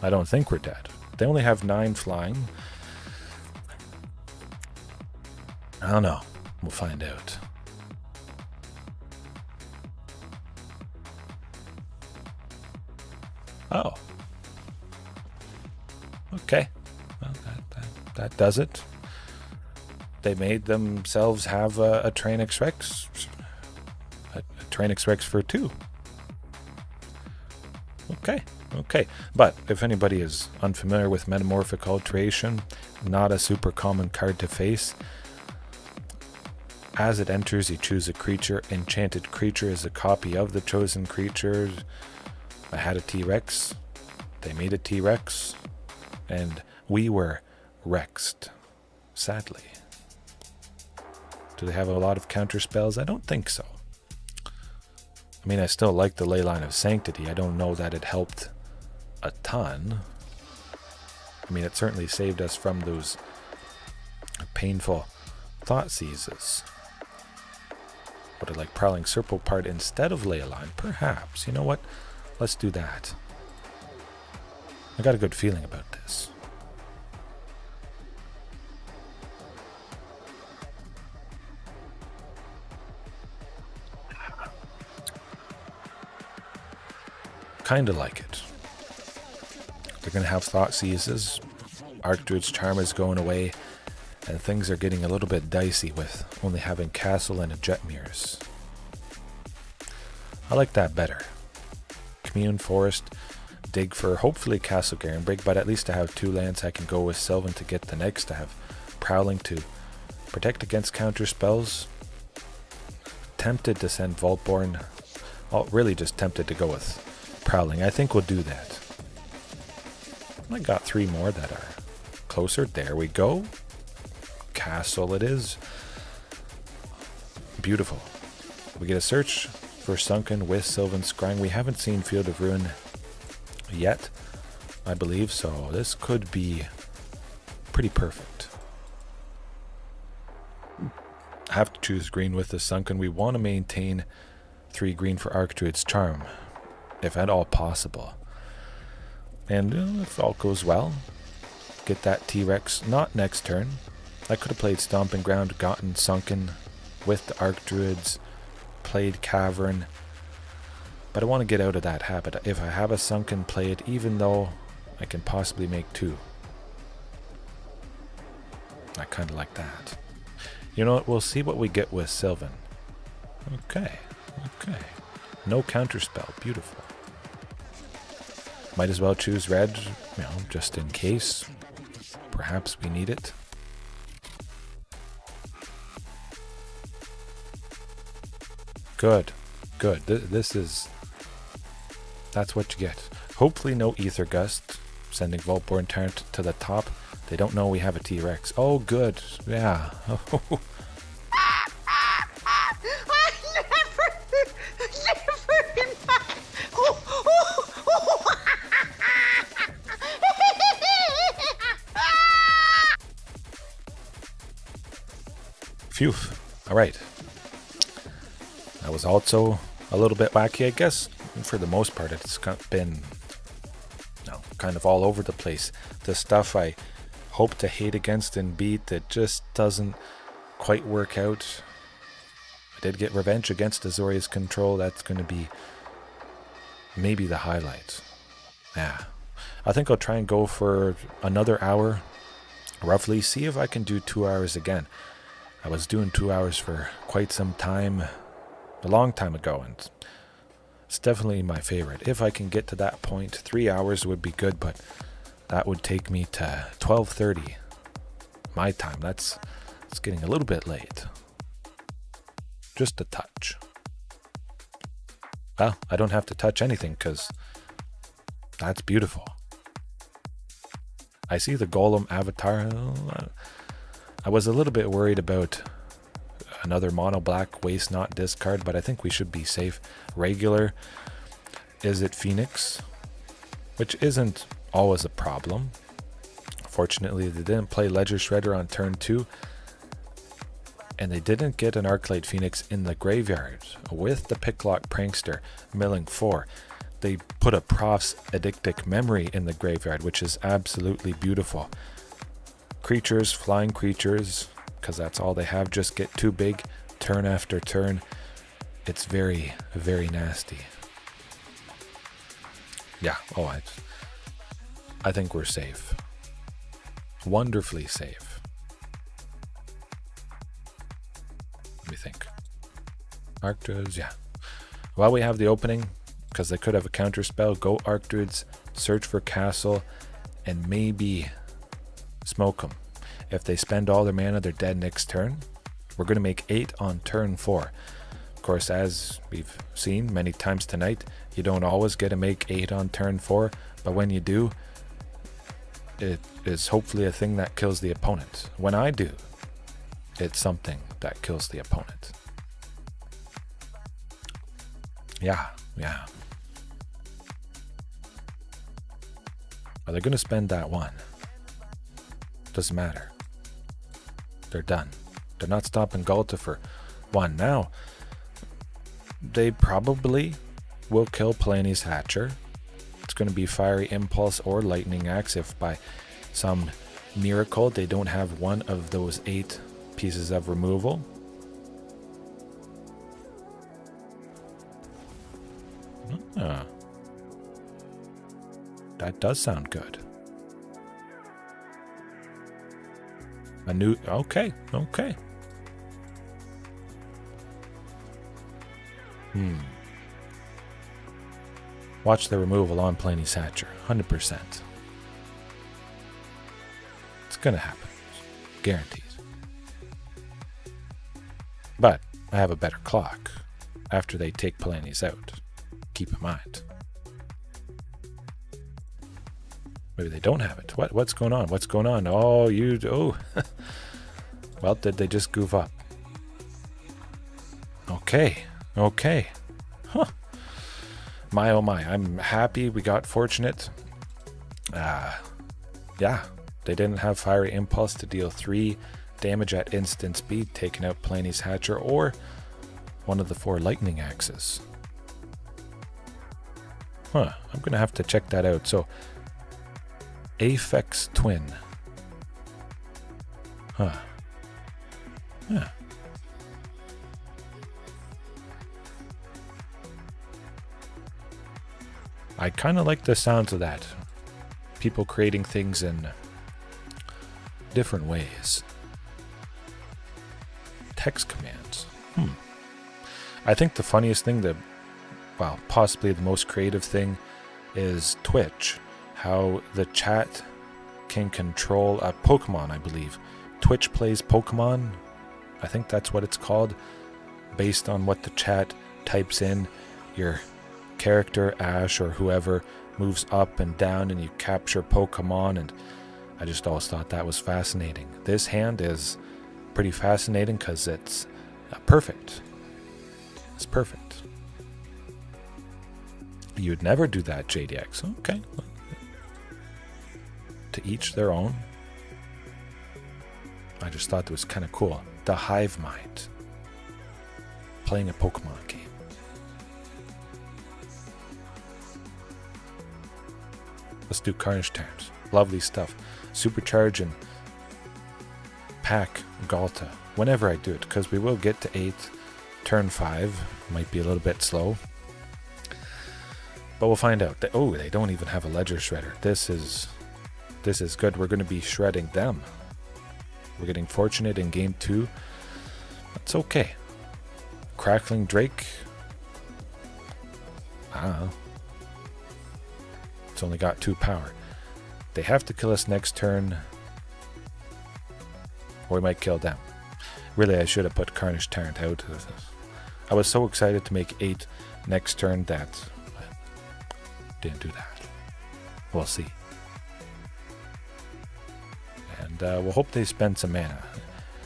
I don't think we're dead. They only have 9 flying. I don't know. We'll find out. Oh. Okay. Well, that does it. They made themselves have a Tyrranax Rex. A Tyrranax Rex for 2. Okay. But if anybody is unfamiliar with Metamorphic Alteration, not a super common card to face. As it enters, you choose a creature. Enchanted creature is a copy of the chosen creature. I had a T-Rex. They made a T-Rex. And we were Rexed. Sadly. Do they have a lot of counter spells? I don't think so. I mean, I still like the Leyline of Sanctity. I don't know that it helped a ton. I mean, it certainly saved us from those painful thought seizes. Would I like Prowling Serpent instead of Leyline? Perhaps. You know what? Let's do that. I got a good feeling about this. Kinda like it. They're gonna have thought seizes. Archdruid's charm is going away, and things are getting a little bit dicey with only having Castle and a Jetmir's. I like that better. Commune, Forest, dig for hopefully Castle Garenbrig, but at least I have 2 lands I can go with Sylvan to get the next. I have Prowling to protect against counter spells. Tempted to send Vaultborn. Well, really just tempted to go with Prowling. I think we'll do that. I got 3 more that are closer. There we go. Castle it is. Beautiful. We get a search for Sunken with Sylvan Scrying. We haven't seen Field of Ruin yet, I believe, so this could be pretty perfect. I have to choose green with the Sunken. We want to maintain 3 green for Archdruid's charm, if at all possible. And if all goes well, get that T-Rex, not next turn. I could have played Stomping Ground, gotten Sunken with the Archdruids, played Cavern, but I want to get out of that habit. If I have a Sunken, play it, even though I can possibly make 2. I kind of like that. You know what, we'll see what we get with Sylvan. Okay. No counterspell, beautiful. Might as well choose red, just in case. Perhaps we need it. Good. That's what you get. Hopefully no Ether Gust. Sending Vaultborn Tyrant to the top. They don't know we have a T-Rex. Oh, good. Yeah. Phew. Alright. That was also a little bit wacky, I guess. For the most part, it's been kind of all over the place. The stuff I hope to hate against and beat that just doesn't quite work out. I did get revenge against Azorius Control. That's going to be maybe the highlight. Yeah. I think I'll try and go for another hour, roughly. See if I can do 2 hours again. I was doing 2 hours for quite some time, a long time ago, and it's definitely my favorite. If I can get to that point, 3 hours would be good, but that would take me to 12:30 my time. It's getting a little bit late. Just a touch. Well, I don't have to touch anything because that's beautiful. I see the Golem avatar. I was a little bit worried about another mono black waste not discard, but I think we should be safe. Regular Izzet Phoenix, which isn't always a problem. Fortunately, they didn't play Ledger Shredder on turn 2, and they didn't get an Arclight Phoenix in the graveyard. With the Picklock Prankster milling 4, they put a Prof's Addictic Memory in the graveyard, which is absolutely beautiful. Creatures, flying creatures, because that's all they have, just get too big turn after turn. It's very, very nasty. Yeah, oh, I think we're safe. Wonderfully safe. Let me think. Archdruids, yeah. While we have the opening, because they could have a counter spell, go Archdruids, search for Castle, and maybe smoke them. If they spend all their mana, they're dead next turn. We're going to make 8 on turn 4. Of course, as we've seen many times tonight, you don't always get to make 8 on turn 4, but when you do, it is hopefully a thing that kills the opponent. When I do, it's something that kills the opponent. Yeah. Are they going to spend that 1? Doesn't matter. They're done. They're not stopping Ghalta for 1. Now, they probably will kill Palani's Hatcher. It's going to be Fiery Impulse or Lightning Axe if by some miracle they don't have one of those 8 pieces of removal. That does sound good. A new... Okay. Watch the removal on Palani's Hatcher. 100%. It's gonna happen. Guaranteed. But I have a better clock after they take Palani's out. Keep in mind. Maybe they don't have it. What's going on? What's going on? Oh, you... Oh. Well, did they just goof up? Okay. Huh. My oh my. I'm happy we got fortunate. Yeah. They didn't have Fiery Impulse to deal 3 damage at instant speed, taking out Palani's Hatcher or one of the 4 Lightning Axes. I'm going to have to check that out. So, Aphex Twin. Yeah. I kind of like the sounds of that. People creating things in different ways. Text commands. I think the funniest thing, possibly the most creative thing, is Twitch. How the chat can control a Pokemon, I believe. Twitch plays Pokemon. I think that's what it's called. Based on what the chat types in, your character, Ash, or whoever, moves up and down and you capture Pokemon, and I just always thought that was fascinating. This hand is pretty fascinating because it's perfect. It's perfect. You'd never do that, JDX. Okay. To each their own. I just thought it was kind of cool. The hive mind. Playing a Pokemon game. Let's do Carnage Tyrant. Lovely stuff. Supercharge and pack Ghalta whenever I do it, because we will get to 8. Turn 5 might be a little bit slow, but we'll find out. They don't even have a Ledger Shredder. This is good. We're going to be shredding them. We're getting fortunate in game 2. That's okay. Crackling Drake. It's only got 2 power. They have to kill us next turn, or we might kill them. Really, I should have put Carnage Tyrant out. I was so excited to make 8 next turn that I didn't do that. We'll see. And we'll hope they spend some mana.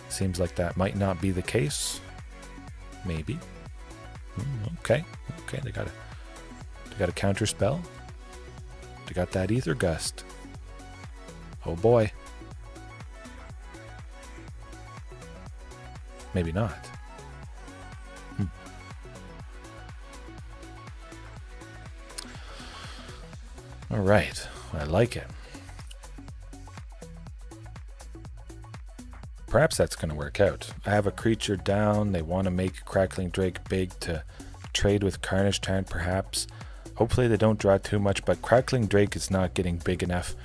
Seems like that might not be the case. Maybe. Okay, they got a counter spell. They got that Ether Gust. Oh boy. Maybe not. All right, I like it. Perhaps that's going to work out. I have a creature down. They want to make Crackling Drake big to trade with Carnage Tyrant, perhaps. Hopefully they don't draw too much, but Crackling Drake is not getting big enough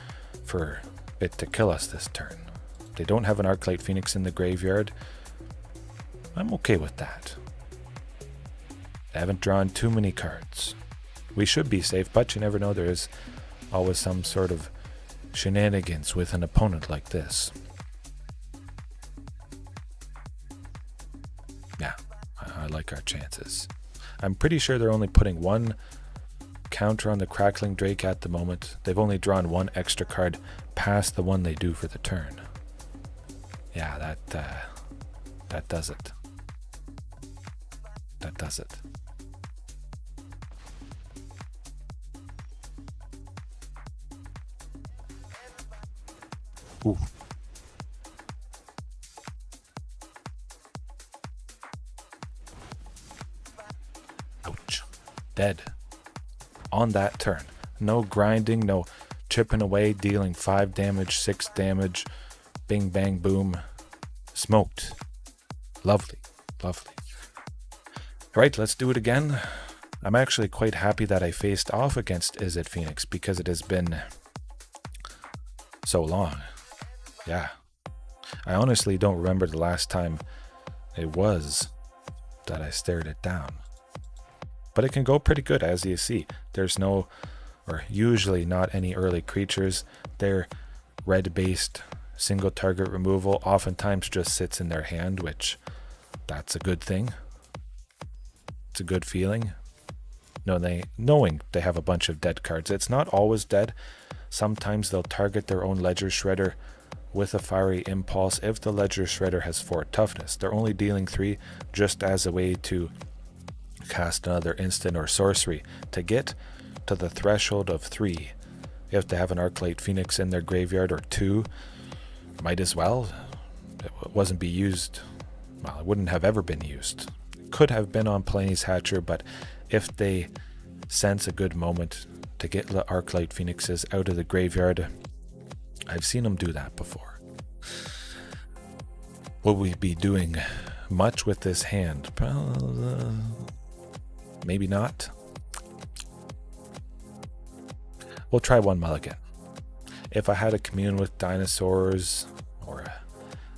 for it to kill us this turn. They don't have an Arclight Phoenix in the graveyard. I'm okay with that. They haven't drawn too many cards. We should be safe, but you never know. There is always some sort of shenanigans with an opponent like this. Yeah, I like our chances. I'm pretty sure they're only putting one counter on the Crackling Drake at the moment. They've only drawn one extra card past the one they do for the turn. Yeah, that does it. That does it. Ooh. Ouch. Dead. On that turn. No grinding, no chipping away, dealing 5 damage, 6 damage. Bing, bang, boom. Smoked. Lovely. Lovely. Right, let's do it again. I'm actually quite happy that I faced off against Izzet Phoenix because it has been so long. Yeah. I honestly don't remember the last time it was that I stared it down. But it can go pretty good, as you see. There's no, or usually not any early creatures. They're red-based single target removal. Oftentimes just sits in their hand, which that's a good thing. It's a good feeling. Knowing they have a bunch of dead cards. It's not always dead. Sometimes they'll target their own Ledger Shredder with a Fiery Impulse if the Ledger Shredder has 4 toughness. They're only dealing 3 just as a way to cast another instant or sorcery. To get to the threshold of 3, you have to have an Arclight Phoenix in their graveyard or 2. Might as well. It wasn't be used. Well, it wouldn't have ever been used. It could have been on Palani's Hatcher, but if they sense a good moment to get the Arclight Phoenixes out of the graveyard, I've seen them do that before. Will we be doing much with this hand? Maybe not. We'll try one mulligan. If I had a Commune with Dinosaurs or a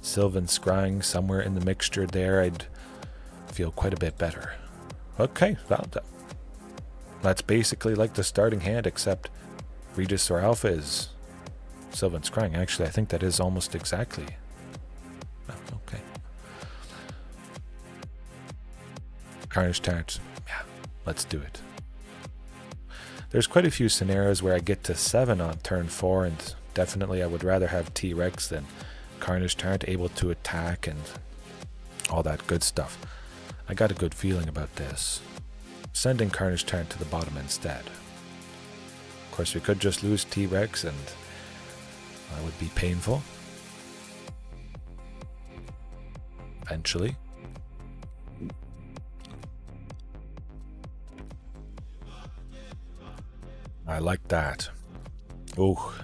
Sylvan Scrying somewhere in the mixture there, I'd feel quite a bit better. Okay, that's basically like the starting hand, except Regisaur Alpha is Sylvan Scrying. Actually, I think that is almost exactly. Okay. Carnage Tyrant. Yeah, let's do it. There's quite a few scenarios where I get to 7 on turn 4, and definitely I would rather have T-Rex than Carnage Tyrant, able to attack and all that good stuff. I got a good feeling about this. Sending Carnage Tyrant to the bottom instead. Of course, we could just lose T-Rex, and that would be painful. Eventually. I like that. Oh.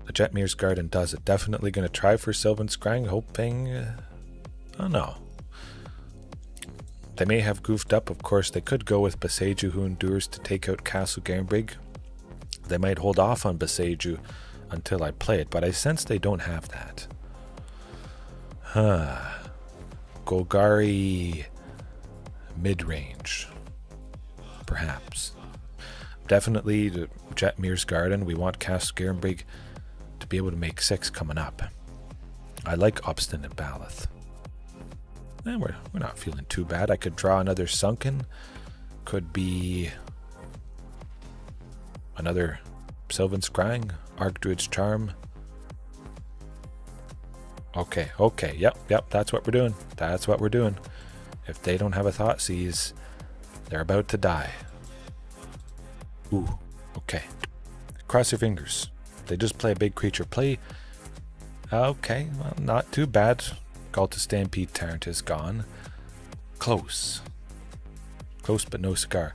The Jetmir's Garden does it. Definitely going to try for Sylvan Scrying, hoping... oh no. They may have goofed up. Of course, they could go with Boseiju, who endures to take out Castle Garenbrig. They might hold off on Boseiju until I play it, but I sense they don't have that. Golgari Midrange. Perhaps. Definitely the Jetmir's Garden. We want Castle Garenbrig to be able to make 6 coming up. I like Obstinate Baloth. We're not feeling too bad. I could draw another Sunken. Could be another Sylvan Scrying. Archdruid's Charm. Okay. Yep. That's what we're doing. That's what we're doing. If they don't have a Thoughtseize, they're about to die. Ooh, okay. Cross your fingers. They just play a big creature. Okay, well, not too bad. Ghalta Stampede Tyrant is gone. Close. Close but no cigar.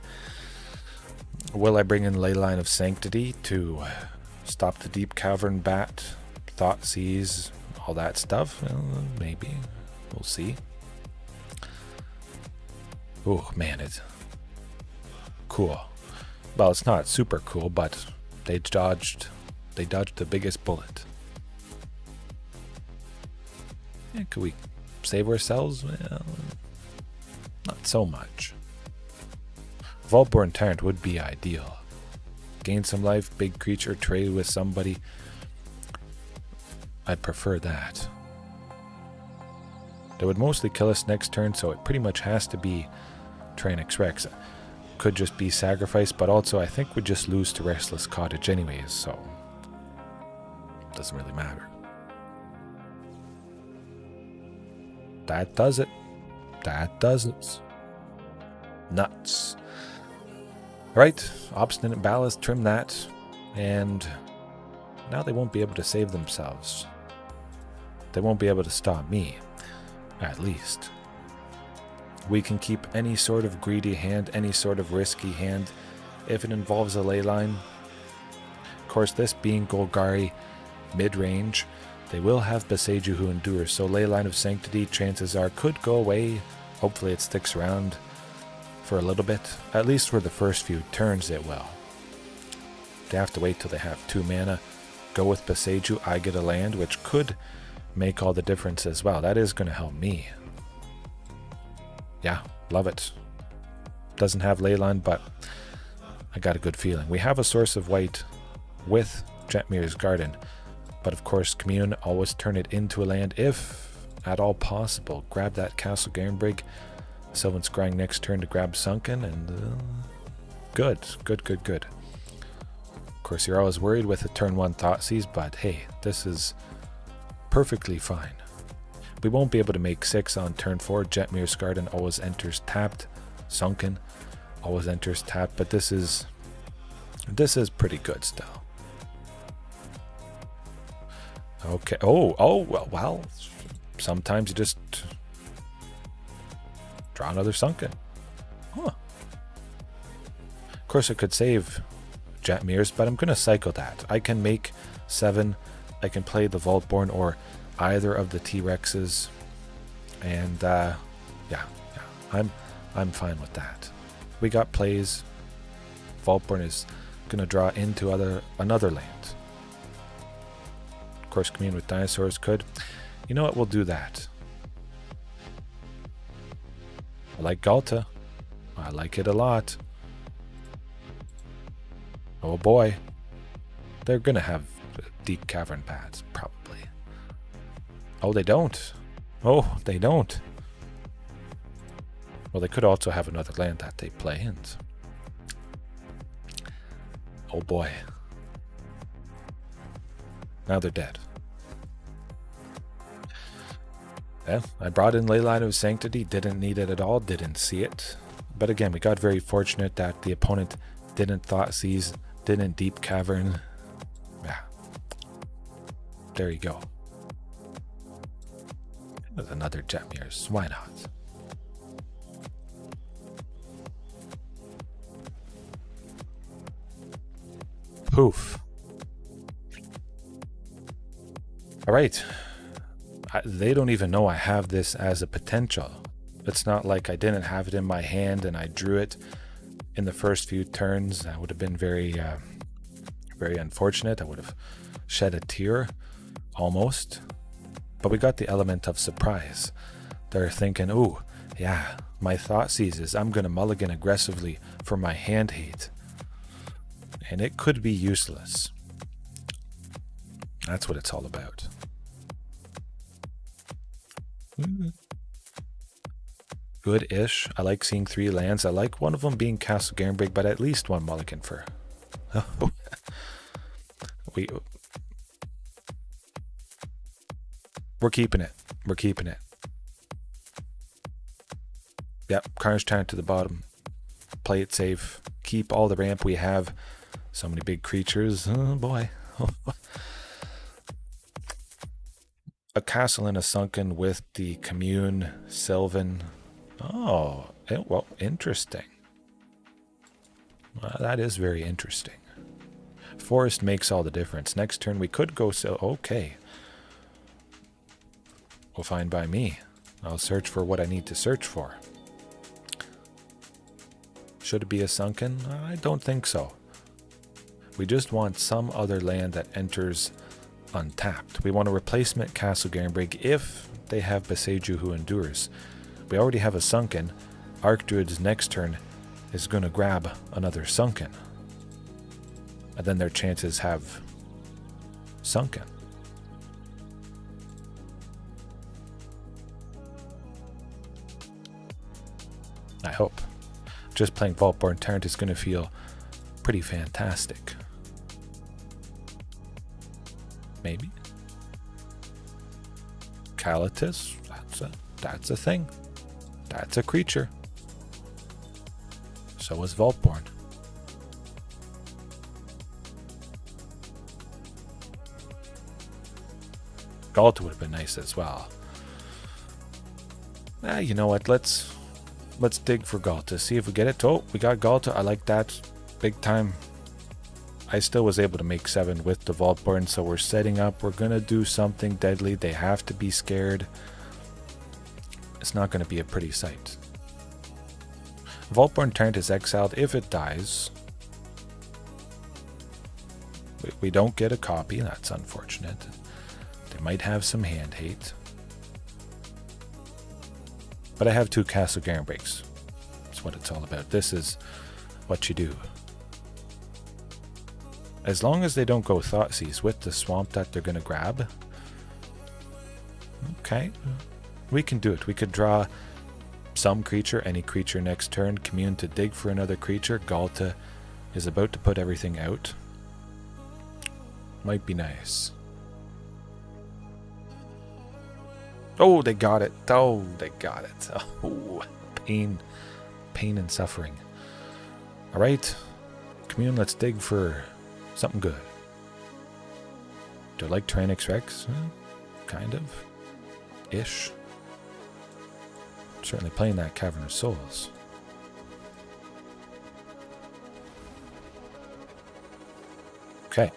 Will I bring in Leyline of Sanctity to stop the Deep Cavern Bat? Thoughtseize all that stuff. Well, maybe. We'll see. Oh, man, it's cool. Well, it's not super cool, but they dodged the biggest bullet. Yeah, could we save ourselves? Well, not so much. Vaultborn Tyrant would be ideal. Gain some life, big creature, trade with somebody. I'd prefer that. They would mostly kill us next turn, so it pretty much has to be Tyrranax Rex. Could just be sacrificed, but also I think we'd just lose to Restless Cottage anyways, so doesn't really matter. That does it. That does it. Nuts. Right, Obstinate Baloth, trim that, and now they won't be able to save themselves. They won't be able to stop me, at least. We can keep any sort of greedy hand, any sort of risky hand, if it involves a leyline. Of course, this being Golgari Midrange, they will have Boseiju who endures, so Leyline of Sanctity, chances are, could go away. Hopefully it sticks around for a little bit. At least for the first few turns it will. They have to wait till they have 2 mana. Go with Boseiju, I get a land, which could make all the difference as well. That is going to help me. Yeah, love it. Doesn't have Leyline, but I got a good feeling. We have a source of white with Jetmir's Garden, but of course Commune, always turn it into a land if at all possible. Grab that Castle Garenbrig, Sylvan Scrying next turn to grab Sunken, and good. Of course, you're always worried with a turn 1 Thoughtseize, but hey, this is perfectly fine. We won't be able to make 6 on turn 4. Jetmir's Garden always enters tapped. Sunken always enters tapped, but this is pretty good still. Okay. Oh, well, sometimes you just draw another Sunken. Huh. Of course, I could save Jetmir's, but I'm going to cycle that. I can make 7. I can play the Vaultborn or either of the T-Rexes, and yeah, I'm fine with that. We got plays. Vaultborn is going to draw into another land. Of course, Commune with Dinosaurs could. You know what? We'll do that. I like Ghalta. I like it a lot. Oh boy. They're going to have deep cavern paths, probably. Oh, they don't. Oh, they don't. Well, they could also have another land that they play, and oh boy. Now they're dead. Yeah, I brought in Leyline of Sanctity, didn't need it at all, didn't see it. But again, we got very fortunate that the opponent didn't Thoughtseize, didn't Deep Cavern. Yeah. There you go. There's another Jetmir's. Why not? Poof. Alright. They don't even know I have this as a potential. It's not like I didn't have it in my hand and I drew it in the first few turns. That would have been very unfortunate. I would have shed a tear, almost. But we got the element of surprise. They're thinking, ooh, yeah, my Thoughtseize is I'm going to mulligan aggressively for my hand hate. And it could be useless. That's what it's all about. Good-ish. I like seeing 3 lands. I like one of them being Castle Garenbrig, but at least 1 mulligan for... We're keeping it. We're keeping it. Yep, Carnage Tyrant to the bottom. Play it safe. Keep all the ramp we have. So many big creatures. Oh boy. A castle and a Sunken with the Commune, Sylvan. Oh, well, interesting. That is very interesting. Forest makes all the difference. Next turn we could go so okay. Well, fine by me. I'll search for what I need to search for. Should it be a sunken? I don't think so. We just want some other land that enters untapped. We want a replacement Castle Garenbrig if they have Beseju who endures. We already have a sunken. Archdruid's next turn is going to grab another sunken. And then their chances have sunken. I hope. Just playing Vaultborn Tyrant is going to feel pretty fantastic. Maybe. Calatus, that's a thing. That's a creature. So is Vaultborn. Ghalta would have been nice as well. You know what? Let's dig for Ghalta. See if we get it. Oh, we got Ghalta. I like that. Big time. I still was able to make 7 with the Vaultborn, so we're setting up. We're going to do something deadly. They have to be scared. It's not going to be a pretty sight. Vaultborn Tyrant is exiled if it dies. We don't get a copy. That's unfortunate. They might have some hand hate. But I have 2 Castle Garenbrigs. That's what it's all about. This is what you do. As long as they don't go Thoughtseize with the swamp that they're going to grab. Okay. We can do it. We could draw some creature, any creature next turn. Commune to dig for another creature. Ghalta is about to put everything out. Might be nice. Oh, they got it. Oh, they got it. Oh, pain and suffering. All right. Commune, let's dig for something good. Do I like Tyrranax Rex? Kind of. Ish. Certainly playing that Cavern of Souls. Okay.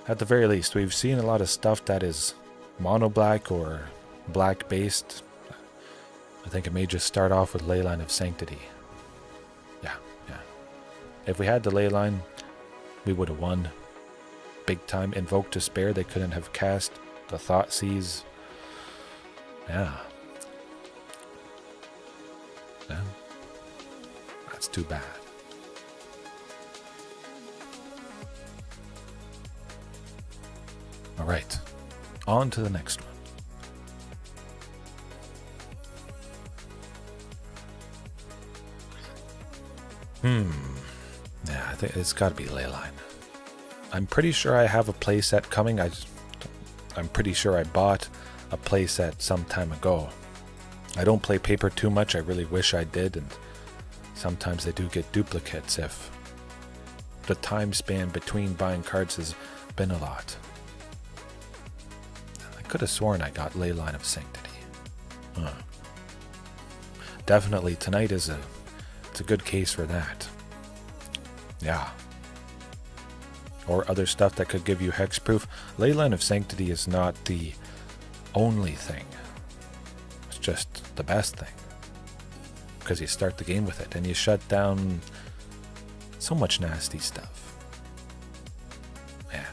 At the very least, we've seen a lot of stuff that is mono black or black based. I think it may just start off with Leyline of Sanctity. Yeah. If we had the Leyline, we would have won. Big time. Invoke Despair. They couldn't have cast the Thoughtseize. Yeah. That's too bad. All right. On to the next one. Yeah, I think it's got to be Leyline. I'm pretty sure I have a playset coming. I'm pretty sure I bought a playset some time ago. I don't play paper too much. I really wish I did, and sometimes they do get duplicates if the time span between buying cards has been a lot. I could have sworn I got Leyline of Sanctity. Definitely tonight it's a good case for that. Yeah. Or other stuff that could give you hexproof. Leyline of Sanctity is not the only thing. It's just the best thing. Because you start the game with it and you shut down so much nasty stuff. Yeah.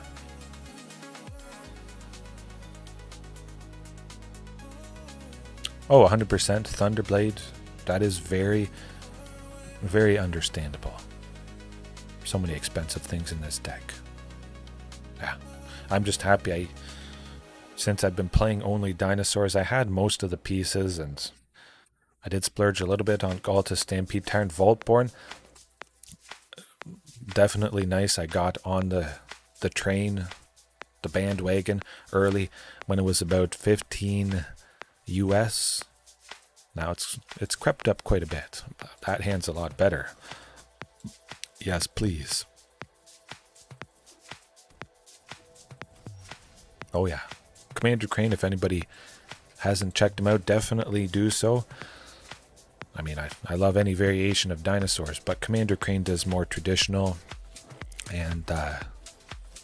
Oh, 100% Thunderblade. That is very, very understandable. So many expensive things in this deck. Yeah. I'm just happy since I've been playing only Dinosaurs, I had most of the pieces, and I did splurge a little bit on Ghalta, Stampede, Tyrant, Vaultborn. Definitely nice. I got on the train, the bandwagon early when it was about 15 US. Now it's crept up quite a bit. That hand's a lot better. Yes, please. Oh yeah. Commander Crane, if anybody hasn't checked him out, definitely do so. I mean, I love any variation of Dinosaurs, but Commander Crane does more traditional. And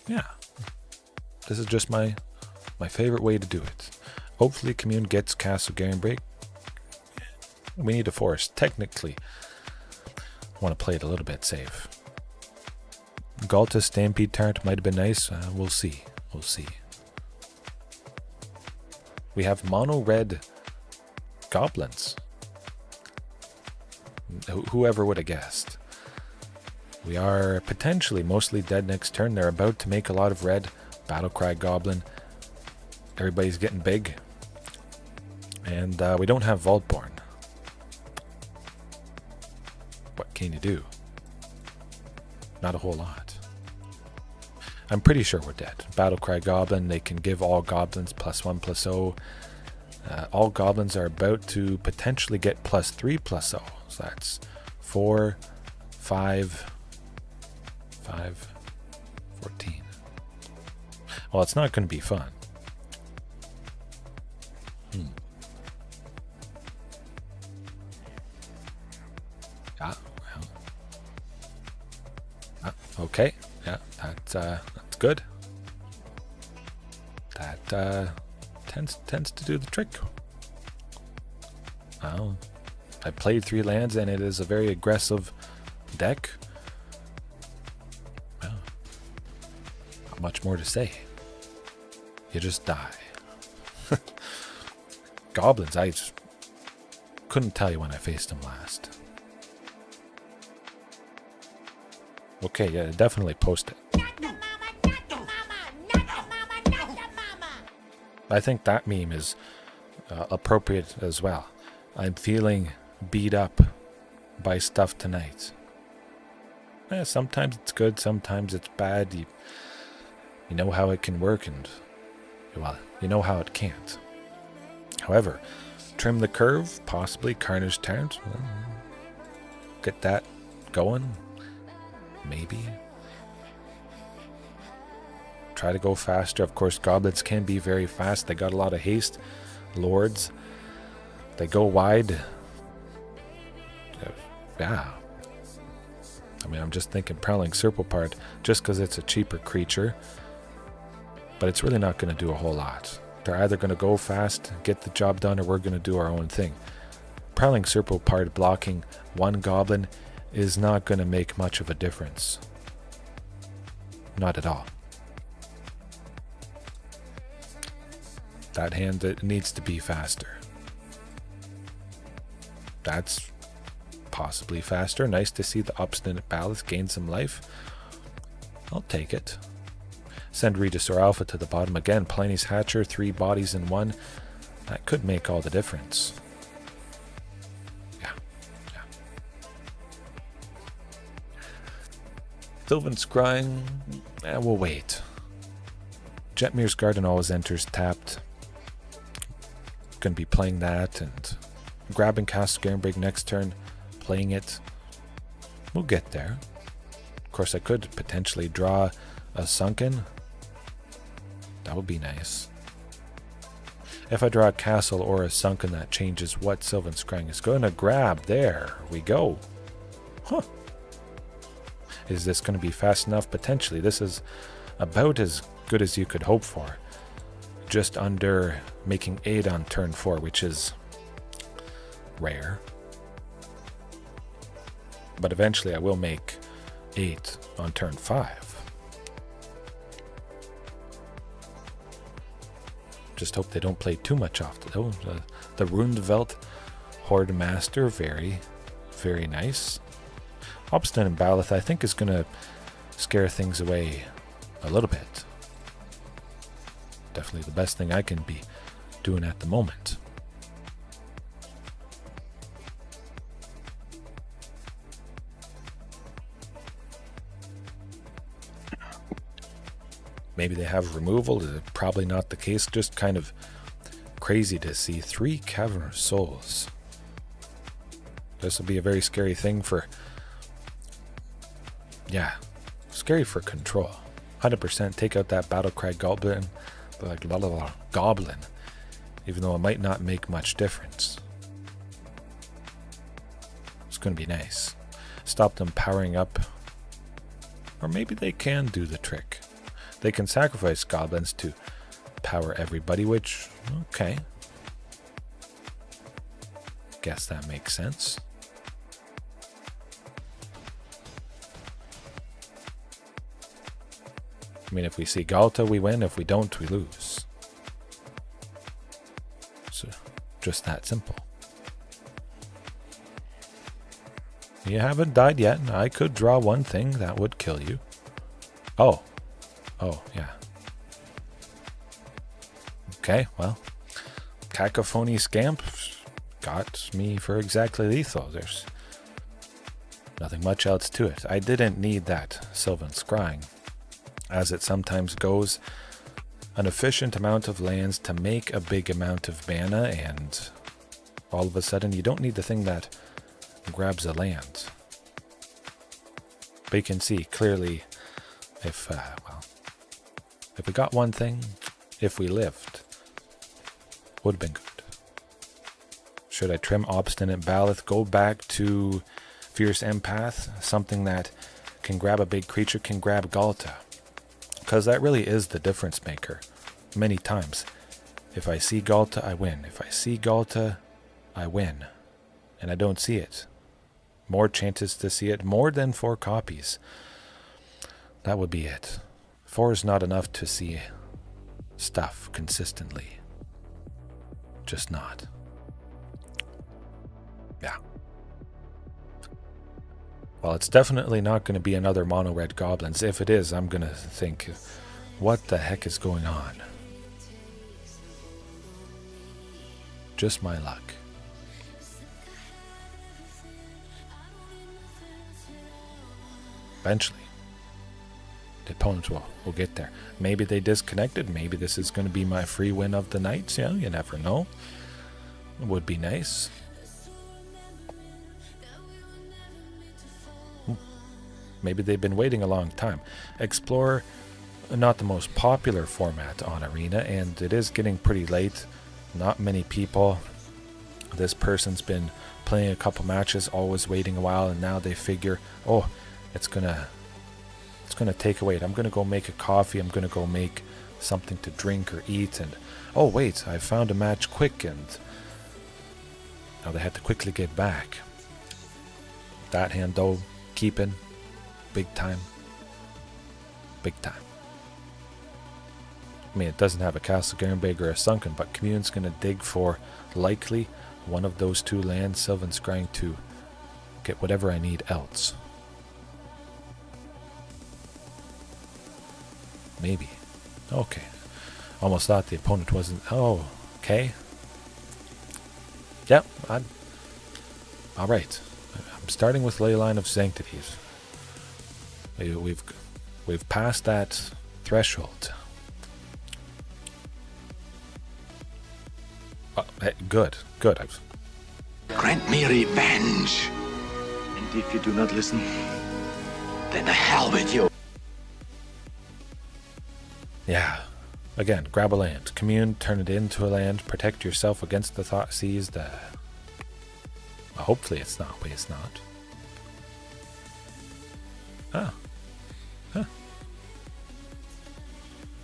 yeah. This is just my favorite way to do it. Hopefully Commune gets Castle Garenbrig. We need a forest. Technically, I want to play it a little bit safe. Ghalta Stampede Tyrant might have been nice. We'll see. We'll see. We have mono red goblins. Whoever would have guessed. We are potentially mostly dead next turn. They're about to make a lot of red. Battlecry Goblin. Everybody's getting big. And we don't have Vaultborn. What can you do? Not a whole lot. I'm pretty sure we're dead. Battlecry Goblin, they can give all goblins +1/+0. All goblins are about to potentially get +3/+0. So that's 4, 5, 14. Well, it's not going to be fun. Okay, yeah, that's good. That tends to do the trick. Well, I played 3 lands and it is a very aggressive deck. Well, not much more to say. You just die. Goblins, I couldn't tell you when I faced them last. Okay, yeah, definitely post it. I think that meme is appropriate as well. I'm feeling beat up by stuff tonight. Sometimes it's good, sometimes it's bad. You know how it can work, and well, you know how it can't. However, trim the curve, possibly Carnage Tyrant. Get that going. Maybe. Try to go faster. Of course, goblins can be very fast. They got a lot of haste. Lords, they go wide. Yeah. I mean, I'm just thinking Prowling Serpentard just because it's a cheaper creature. But it's really not going to do a whole lot. They're either going to go fast, get the job done, or we're going to do our own thing. Prowling Serpentard blocking 1 goblin is not going to make much of a difference. Not at all. That hand, it needs to be faster. That's possibly faster. Nice to see the Obstinate Baloth gain some life. I'll take it. Send Regisaur Alpha to the bottom again. Palani's Hatcher, 3 bodies in 1. That could make all the difference. Sylvan Scrying, we'll wait. Jetmir's Garden always enters tapped. Going to be playing that and grabbing Castle Garenbrig next turn, playing it. We'll get there. Of course, I could potentially draw a Sunken. That would be nice. If I draw a Castle or a Sunken, that changes what Sylvan Scrying is going to grab. There we go. Huh. Is this going to be fast enough? Potentially. This is about as good as you could hope for. Just under making 8 on turn 4, which is rare. But eventually I will make 8 on turn 5. Just hope they don't play too much off the Rundveld Horde Master. Very, very nice. Obstinate Baloth, I think, is going to scare things away a little bit. Definitely the best thing I can be doing at the moment. Maybe they have removal. Probably not the case. Just kind of crazy to see 3 Cavern of Souls. This will be a very scary thing for... Yeah, scary for control. 100% take out that Battlecry Goblin, Goblin, even though it might not make much difference. It's going to be nice. Stop them powering up. Or maybe they can do the trick. They can sacrifice goblins to power everybody, which, okay. Guess that makes sense. I mean, if we see Ghalta, we win. If we don't, we lose. So, just that simple. You haven't died yet. I could draw one thing that would kill you. Oh. Oh, yeah. Okay, well. Cacophony Scamp got me for exactly lethal. There's nothing much else to it. I didn't need that Sylvan Scrying. As it sometimes goes, an efficient amount of lands to make a big amount of mana, and all of a sudden you don't need the thing that grabs a land. But you can see clearly if we got one thing, if we lived, would have been good. Should I trim Obstinate Baloth, go back to Fierce Empath, something that can grab a big creature, can grab Ghalta. Because that really is the difference maker. Many times. If I see Ghalta, I win. If I see Ghalta, I win. And I don't see it. More chances to see it. More than 4 copies. That would be it. 4 is not enough to see stuff consistently. Just not. Yeah. Well, it's definitely not going to be another mono Red Goblins. If it is, I'm going to think, what the heck is going on? Just my luck. Eventually, the opponents will get there. Maybe they disconnected. Maybe this is going to be my free win of the night. Yeah, you never know. It would be nice. Maybe they've been waiting a long time. Explore, not the most popular format on Arena, and it is getting pretty late. Not many people. This person's been playing a couple matches, always waiting a while, and now they figure, oh, it's gonna take away. I'm gonna go make a coffee. I'm gonna go make something to drink or eat, and oh wait, I found a match quick, and now they had to quickly get back. That hand though, keeping. Big time. Big time. I mean, it doesn't have a Castle Garenbrig or a Sunken, but Commune's going to dig for, likely, one of those 2 lands, Sylvan Scrying, to get whatever I need else. Maybe. Okay. Almost thought the opponent wasn't... Oh, okay. Yep. Alright. I'm starting with Leyline of Sanctities. We've passed that threshold. Hey, good. Grant me revenge. And if you do not listen, then the hell with you. Yeah. Again, grab a land. Commune, turn it into a land. Protect yourself against the Thought Seize. Well, hopefully it's not, but it's not. Ah. Huh.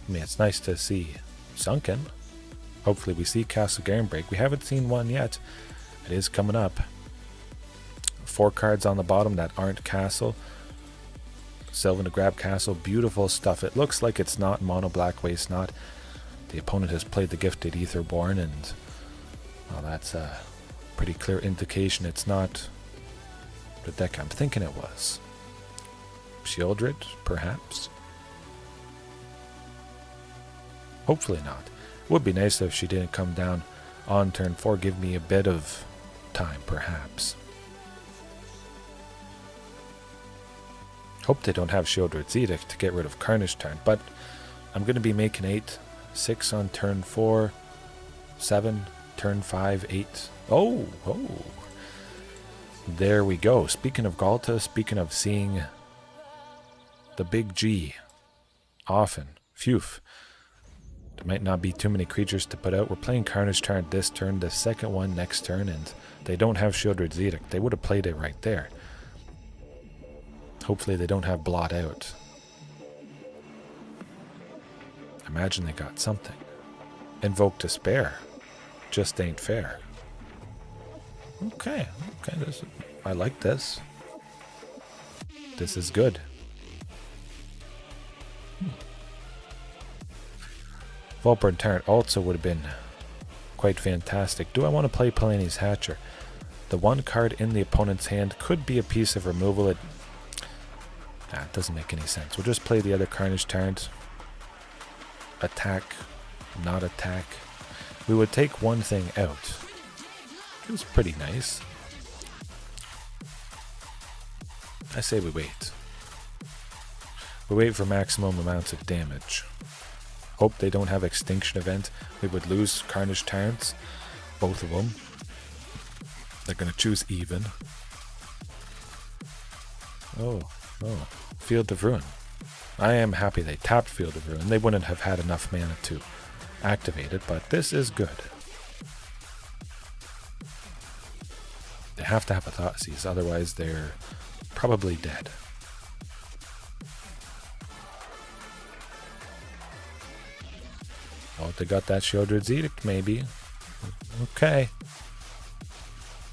I mean, it's nice to see Sunken. Hopefully we see Castle Garenbrig. We haven't seen one yet. It is coming up. 4 cards on the bottom that aren't Castle. Sylvan to grab Castle. Beautiful stuff. It looks like it's not mono black waste not. The opponent has played the Gifted Aetherborn, and well, that's a pretty clear indication it's not the deck I'm thinking it was. Shieldred, perhaps? Hopefully not. Would be nice if she didn't come down on turn 4. Give me a bit of time, perhaps. Hope they don't have Shieldred's Edict to get rid of Carnage Tyrant, but I'm going to be making 8. 6 on turn 4. 7, turn 5, 8. Oh! There we go. Speaking of Ghalta, speaking of seeing the big G often. Phew. There might not be too many creatures to put out. We're playing Carnage Tyrant this turn, the second one next turn, and they don't have Shieldred's Edict. They would have played it right there. Hopefully they don't have Blot out. Imagine they got something. invoke Despair. Just ain't fair. Okay, I like this. This is good. Vaultborn Tyrant also would have been quite fantastic. Do I want to play Palani's Hatcher? The one card in the opponent's hand could be a piece of removal. It doesn't make any sense. We'll just play the other Carnage Tyrant. Attack, not attack. We would take one thing out. It was pretty nice. I say we wait. We wait for maximum amounts of damage. Hope they don't have Extinction Event. We would lose Carnage Tyrants. Both of them. They're going to choose even. Oh. Field of Ruin. I am happy they tapped Field of Ruin. They wouldn't have had enough mana to activate it, but this is good. They have to have a Thoughtseize, otherwise they're probably dead. Oh, they got that Sheoldred's Edict, maybe. Okay.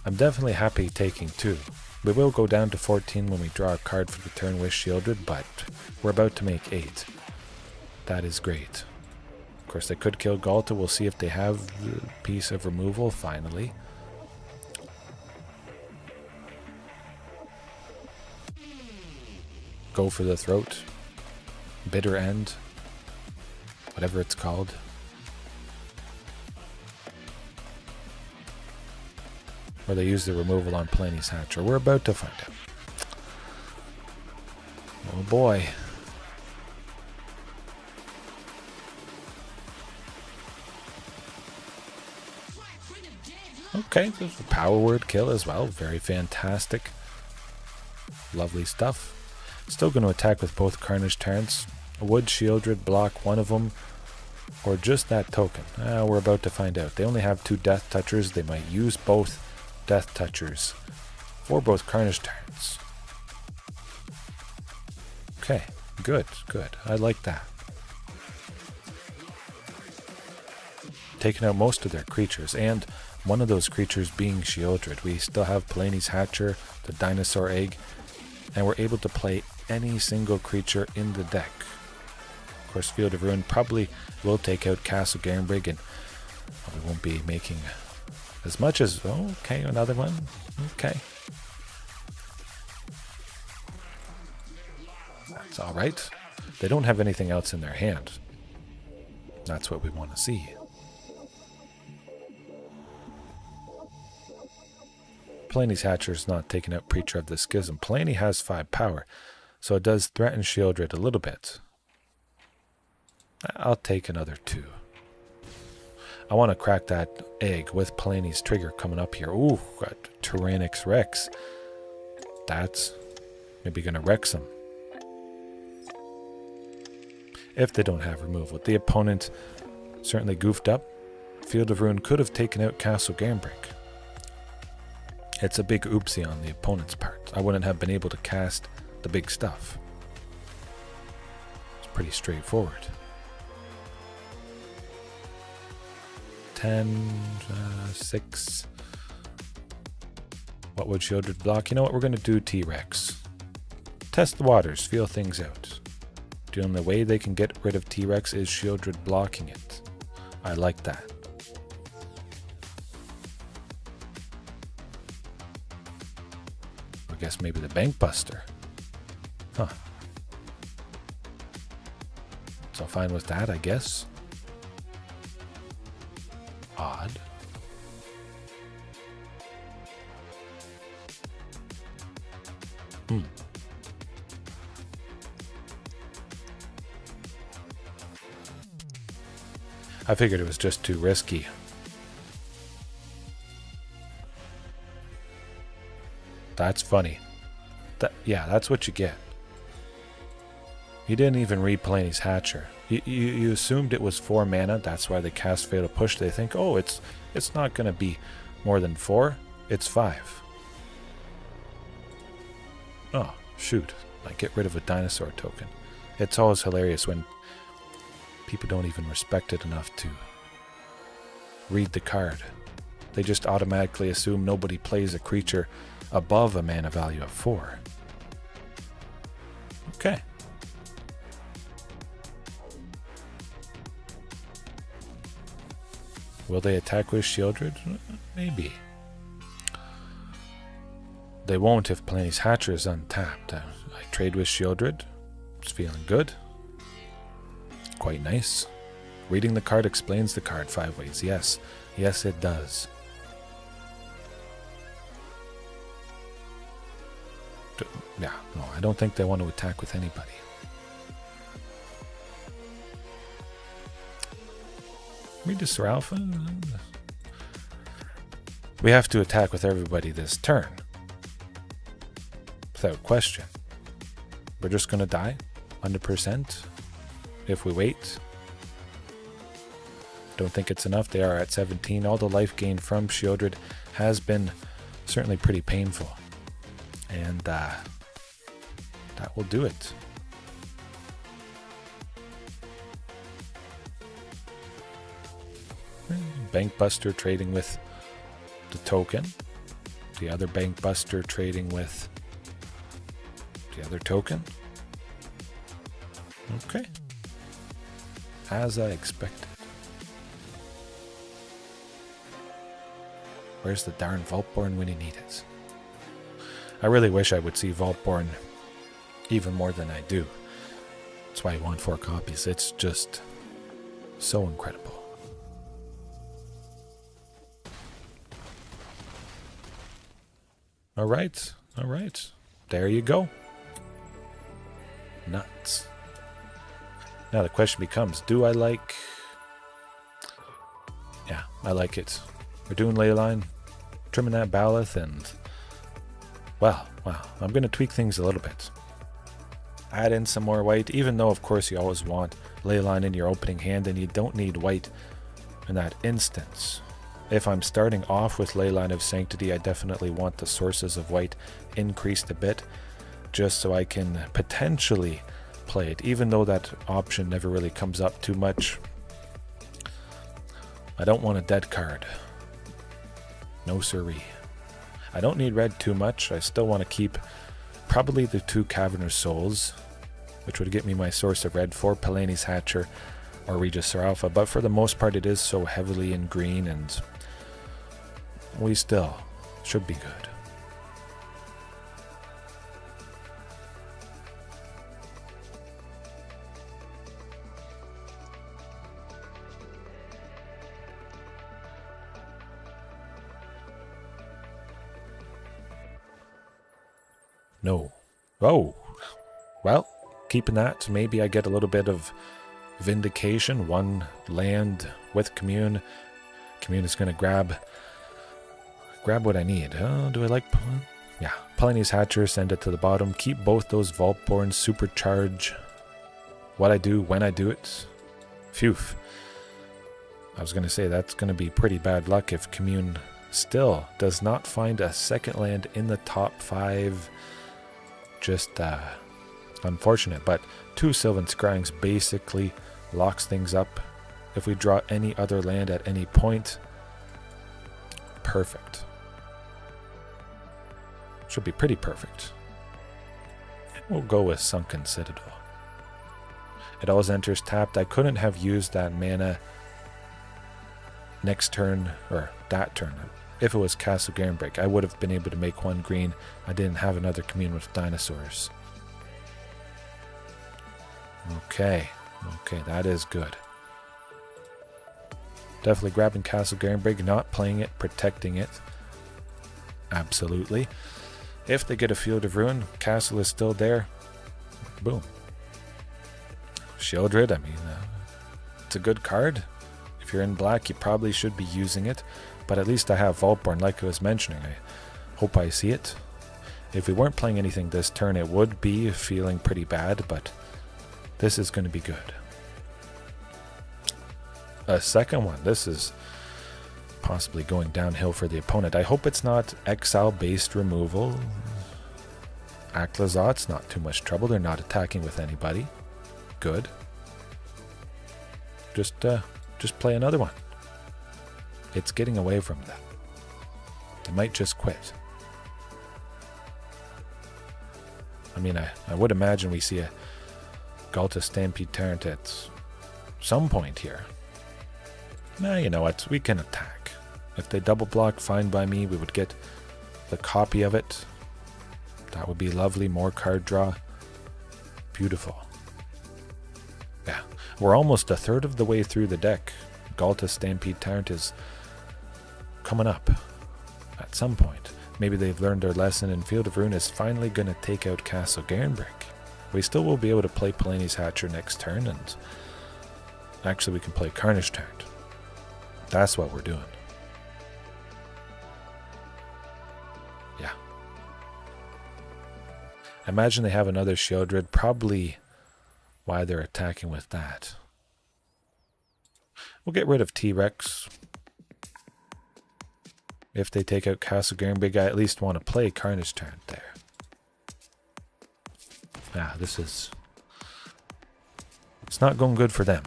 I'm definitely happy taking 2. We will go down to 14 when we draw a card for the turn with Sheoldred, but we're about to make 8. That is great. Of course, they could kill Ghalta. We'll see if they have the piece of removal, finally. Go for the throat. Bitter End. Whatever it's called. Or they use the removal on Palani's Hatcher. We're about to find out. Oh boy. Okay, there's a power word kill as well. Very fantastic. Lovely stuff. Still going to attack with both Carnage Tyrants. Would Sheoldred block one of them? Or just that token? We're about to find out. They only have 2 Death Touchers. They might use both Death Touchers for both Carnage Tyrants. Okay, good. I like that. Taking out most of their creatures, and one of those creatures being Sheoldred. We still have Palani's Hatcher, the Dinosaur Egg, and we're able to play any single creature in the deck. Of course, Field of Ruin probably will take out Castle Garenbrig, and we won't be making as much as... Oh, okay, another one. Okay. That's alright. They don't have anything else in their hand. That's what we want to see. Palani's Hatcher is not taking out Preacher of the Schism. Palani has 5 power, so it does threaten Sheoldred a little bit. I'll take another 2. I want to crack that egg with Palani's Trigger coming up here. Ooh, got Tyrranax Rex. That's maybe going to Rex them. If they don't have removal. The opponent certainly goofed up. Field of Ruin could have taken out Castle Garenbrig. It's a big oopsie on the opponent's part. I wouldn't have been able to cast the big stuff. It's pretty straightforward. 10, 6. What would Sheoldred block? You know what? We're going to do T-Rex. Test the waters. Feel things out. The only way they can get rid of T-Rex is Sheoldred blocking it. I like that. I guess maybe the Bank Buster. Huh. So fine with that, I guess. Odd. I figured it was just too risky. That's funny. Yeah, that's what you get. You didn't even read Palani's Hatcher. You assumed it was 4 mana. That's why they cast Fatal Push. They think, oh, it's not going to be more than 4. It's 5. Oh, shoot. I get rid of a dinosaur token. It's always hilarious when people don't even respect it enough to read the card. They just automatically assume nobody plays a creature above a mana value of 4. Okay. Will they attack with Shieldred? Maybe. They won't if Palani's Hatcher is untapped. I trade with Shieldred. It's feeling good. Quite nice. Reading the card explains the card 5 ways. Yes. Yes, it does. Yeah, no, I don't think they want to attack with anybody. Regisaur Alpha? We have to attack with everybody this turn. Without question. We're just going to die 100% if we wait. Don't think it's enough. They are at 17. All the life gain from Shieldred has been certainly pretty painful. And that will do it. Bank Buster trading with the token. The other Bank Buster trading with the other token. Okay. As I expected. Where's the darn Vaultborn when you need it? I really wish I would see Vaultborn even more than I do. That's why I want 4 copies. It's just so incredible. Alright. There you go. Nuts. Now the question becomes, do I like... Yeah, I like it. We're doing Leyline, trimming that Baloth, and... Well, I'm going to tweak things a little bit. Add in some more white, even though, of course, you always want Leyline in your opening hand, and you don't need white in that instance. If I'm starting off with Leyline of Sanctity, I definitely want the sources of white increased a bit, just so I can potentially play it, even though that option never really comes up too much. I don't want a dead card. No siree. I don't need red too much. I still want to keep probably the 2 Cavern of Souls, which would get me my source of red for Palani's Hatcher or Regisaur Alpha, but for the most part it is so heavily in green, and we still should be good. No. Oh. Well, keeping that. Maybe I get a little bit of vindication. 1 land with Commune. Commune is going to grab what I need. Do I like... Yeah. Palani's Hatcher, send it to the bottom. Keep both those Vaultborns, supercharge what I do when I do it. Phew. I was going to say that's going to be pretty bad luck if Commune still does not find a second land in the top 5. Just unfortunate, but 2 Sylvan Scryings basically locks things up. If we draw any other land at any point, perfect. Should be pretty perfect. We'll go with Sunken Citadel. It always enters tapped. I couldn't have used that mana next turn, or that turn. If it was Castle Garenbrig, I would have been able to make 1 green. I didn't have another Commune with Dinosaurs. Okay, that is good. Definitely grabbing Castle Garenbrig, not playing it, protecting it. Absolutely. If they get a Field of Ruin, Castle is still there. Boom. Shieldred, I mean, it's a good card. If you're in black, you probably should be using it. But at least I have Vaultborn, like I was mentioning. I hope I see it. If we weren't playing anything this turn, it would be feeling pretty bad, but this is going to be good. A second one. This is possibly going downhill for the opponent. I hope it's not exile-based removal. Aklazot's not too much trouble. They're not attacking with anybody. Good. Just play another one. it's getting away from them. They might just quit. I mean, I would imagine we see a Ghalta Stampede Tyrant at some point here. Nah, you know what? We can attack. If they double block, fine by me. We would get the copy of it. That would be lovely. More card draw. Beautiful. Yeah, we're almost a third of the way through the deck. Ghalta Stampede Tyrant is coming up at some point. Maybe they've learned their lesson and Field of Ruin is finally going to take out Castle Garenbrig. We still will be able to play Palani's Hatcher next turn, and actually we can play Carnage Tyrant. That's what we're doing. Yeah. Imagine they have another Sheoldred, probably why they're attacking with that. We'll get rid of T-Rex. If they take out Castle Garenbrig, I at least want to play Carnage Tyrant there. Yeah, it's not going good for them.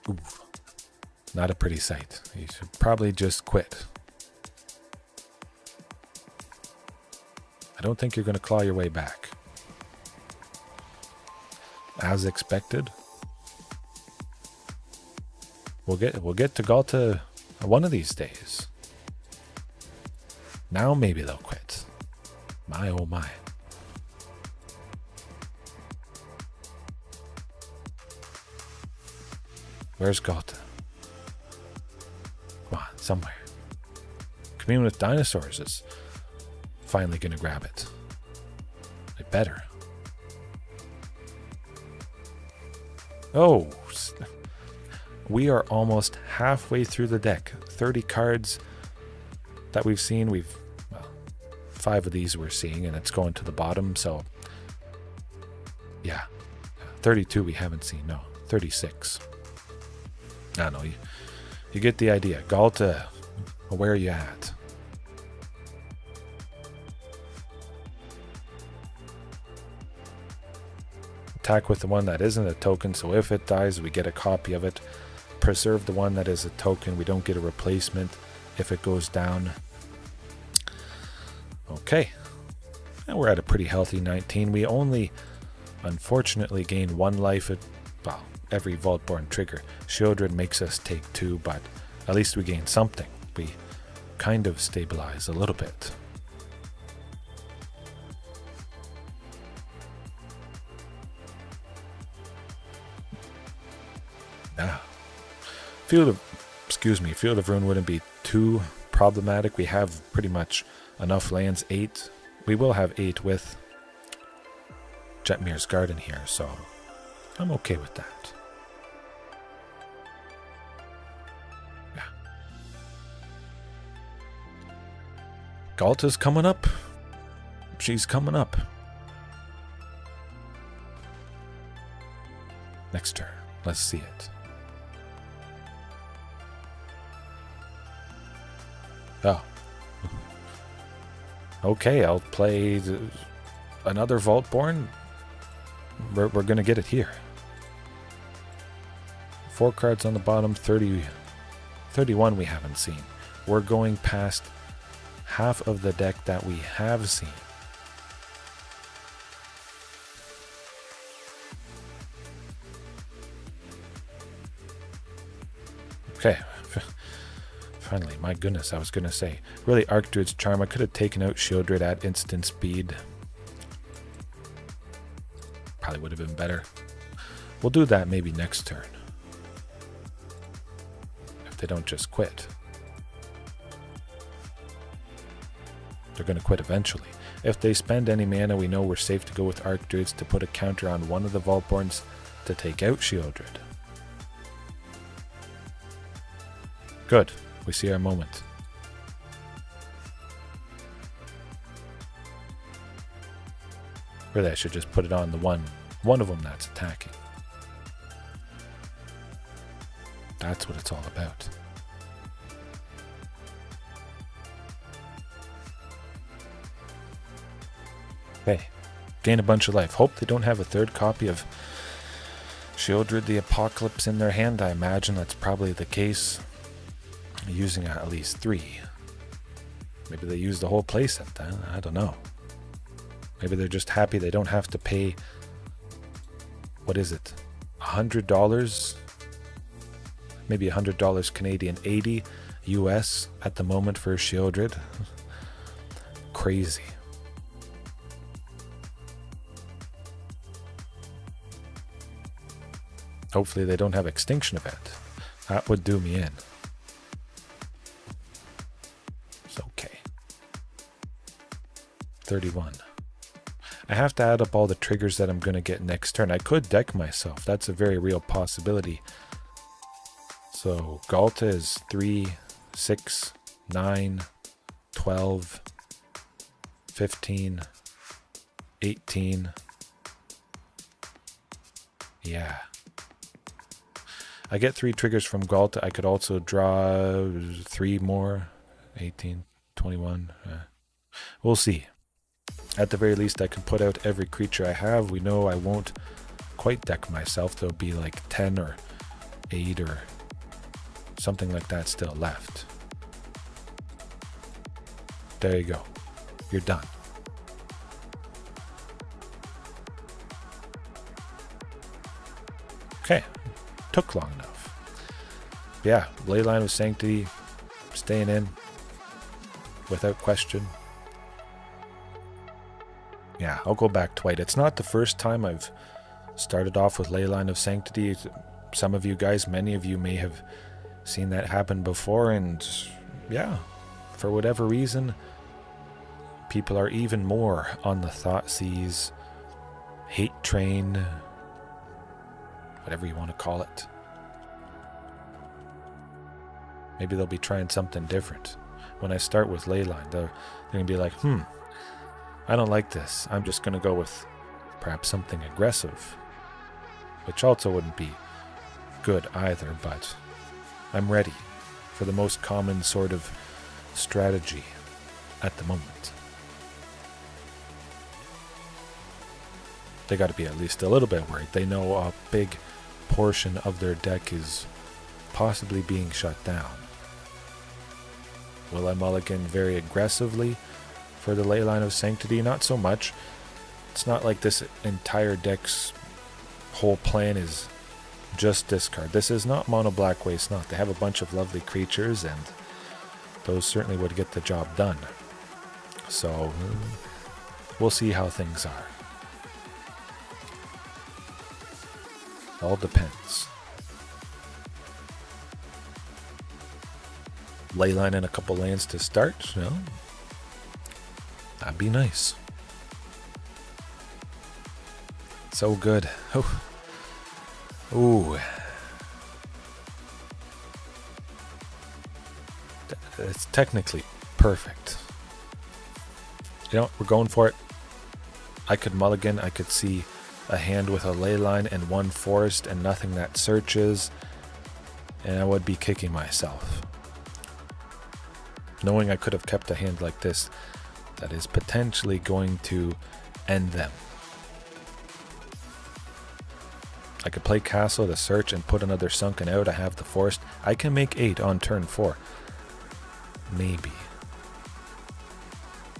Oof. Not a pretty sight. You should probably just quit. I don't think you're going to claw your way back. As expected. We'll get to Ghalta one of these days. Now maybe they'll quit. My oh my. Where's Ghalta? Come on, somewhere. Commune with Dinosaurs is finally going to grab it. They better. Oh, we are almost halfway through the deck. 30 cards that we've seen. Well, 5 of these we're seeing, and it's going to the bottom. So, yeah, 32 we haven't seen. No, 36. I don't know. You get the idea. Ghalta, where are you at? Attack with the one that isn't a token, so if it dies, we get a copy of it. Preserve the one that is a token. We don't get a replacement if it goes down. Okay. And we're at a pretty healthy 19. We only, unfortunately, gain 1 life at, well, every Vaultborn trigger. Sheoldred makes us take 2, but at least we gain something. We kind of stabilize a little bit. Ah. Field of Ruin wouldn't be too problematic. We have pretty much enough lands. 8. We will have 8 with Jetmir's Garden here, so I'm okay with that. Yeah. Ghalta's coming up. She's coming up. Next turn. Let's see it. Oh. Okay, I'll play another Vaultborn. We're going to get it here. 4 cards on the bottom, 31 we haven't seen. We're going past half of the deck that we have seen. Okay. Finally, my goodness, I was going to say. Really, Archdruid's Charm. I could have taken out Sheoldred at instant speed. Probably would have been better. We'll do that maybe next turn. If they don't just quit. They're going to quit eventually. If they spend any mana, we know we're safe to go with Archdruids to put a counter on one of the Vaultborns to take out Sheoldred. Good. We see our moment. Really, I should just put it on the one of them that's attacking. That's what it's all about. Okay. Gain a bunch of life. Hope they don't have a third copy of Sheoldred the Apocalypse in their hand. I imagine that's probably the case. Using at least 3. Maybe they use the whole playset then. I don't know. Maybe they're just happy they don't have to pay, what is it, $100? Maybe $100 Canadian, 80 US at the moment for Sheoldred. Crazy. Hopefully they don't have Extinction Event. That would do me in. It's okay. 31. I have to add up all the triggers that I'm going to get next turn. I could deck myself. That's a very real possibility. So Ghalta is 3, 6, 9, 12, 15, 18. Yeah. I get 3 triggers from Ghalta. I could also draw 3 more. 18, 21. We'll see. At the very least, I can put out every creature I have. We know I won't quite deck myself. There'll be like 10 or 8 or something like that still left. There you go. You're done. Okay. Took long enough. Yeah, Leyline of Sanctity staying in without question. Yeah, I'll go back to white. It's not the first time I've started off with Leyline of Sanctity. Some of you guys, many of you may have seen that happen before, and yeah, for whatever reason, people are even more on the Thoughtseize hate train, whatever you want to call it. Maybe they'll be trying something different. When I start with Leyline, they're going to be like, I don't like this. I'm just going to go with perhaps something aggressive, which also wouldn't be good either, but I'm ready for the most common sort of strategy at the moment. They got to be at least a little bit worried. They know a big portion of their deck is possibly being shut down. Will I mulligan very aggressively for the Leyline of Sanctity? Not so much. It's not like this entire deck's whole plan is just discard. This is not mono black waste not. They have a bunch of lovely creatures, and those certainly would get the job done. So we'll see how things are. All depends. Leyline and a couple lands to start, that'd be nice. So good. Ooh. It's technically perfect. We're going for it. I could mulligan. I could see a hand with a Leyline and 1 forest and nothing that searches, and I would be kicking myself. Knowing I could have kept a hand like this that is potentially going to end them. I could play Castle to search and put another Sunken out. I have the forest. I can make 8 on turn 4. Maybe.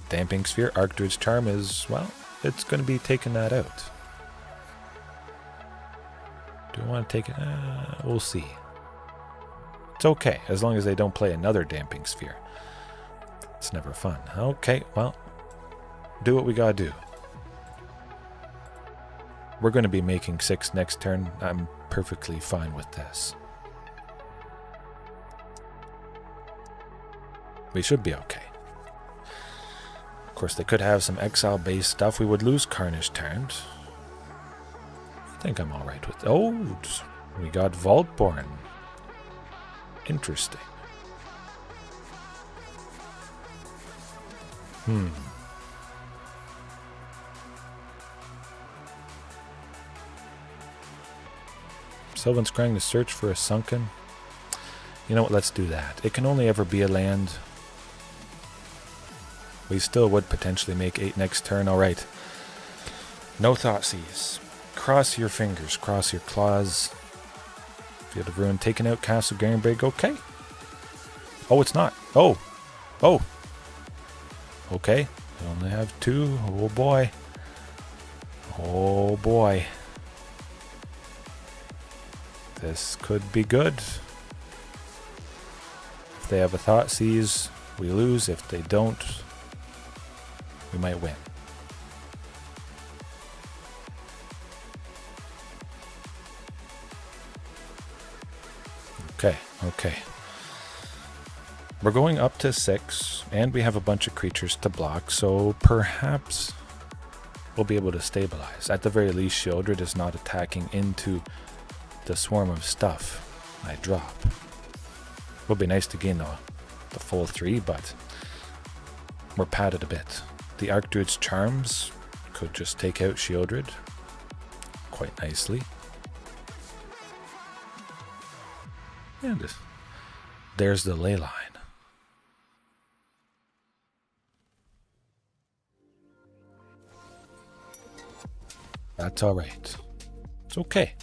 Damping Sphere, Archdruid's Charm is, well, it's going to be taking that out. Do I want to take it? We'll see. It's okay, as long as they don't play another Damping Sphere. It's never fun. Okay, well, do what we gotta do. We're going to be making 6 next turn. I'm perfectly fine with this. We should be okay. Of course, they could have some exile-based stuff. We would lose Carnage Tyrant. I think I'm alright with... Oh, we got Vaultborn. Interesting. Sylvan Scrying to search for a Sunken. You know what, let's do that. It can only ever be a land. We still would potentially make 8 next turn. Alright. No Thoughtseize. Cross your fingers, cross your claws. Field of Ruin taking out Castle Garenbrig. Okay. Oh, it's not. Oh. Oh. Okay. We only have 2. Oh boy. Oh boy. This could be good. If they have a Thought Seize, we lose. If they don't, we might win. Okay. We're going up to 6, and we have a bunch of creatures to block, so perhaps we'll be able to stabilize. At the very least, Sheoldred is not attacking into the swarm of stuff I drop. Would be nice to gain the full 3, but we're padded a bit. The Archdruid's Charms could just take out Sheoldred quite nicely. And there's the ley line. That's alright. It's okay.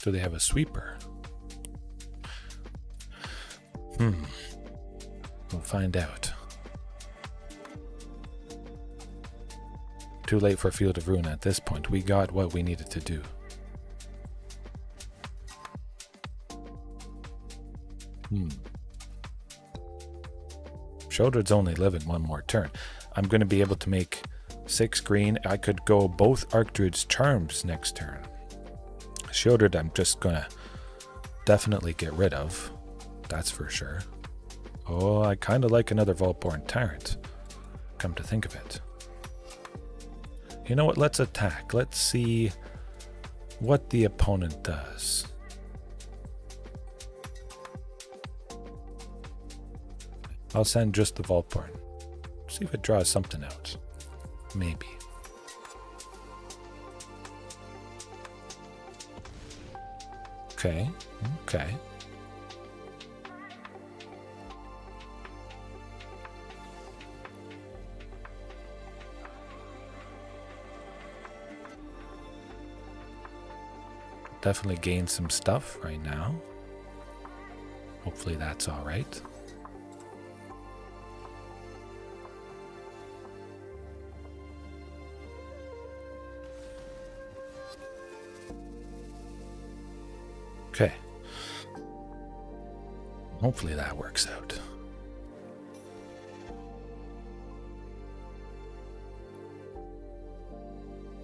Do they have a sweeper? We'll find out. Too late for Field of Ruin at this point. We got what we needed to do. Sheoldred's only living 1 more turn. I'm going to be able to make 6 green. I could go both Archdruid's Charms next turn. Sheoldred I'm just going to definitely get rid of. That's for sure. Oh, I kind of like another Vaultborn Tyrant. Come to think of it. You know what? Let's attack. Let's see what the opponent does. I'll send just the Vaultborn. See if it draws something out. Maybe. Okay. Definitely gain some stuff right now. Hopefully that's all right. Okay. Hopefully that works out.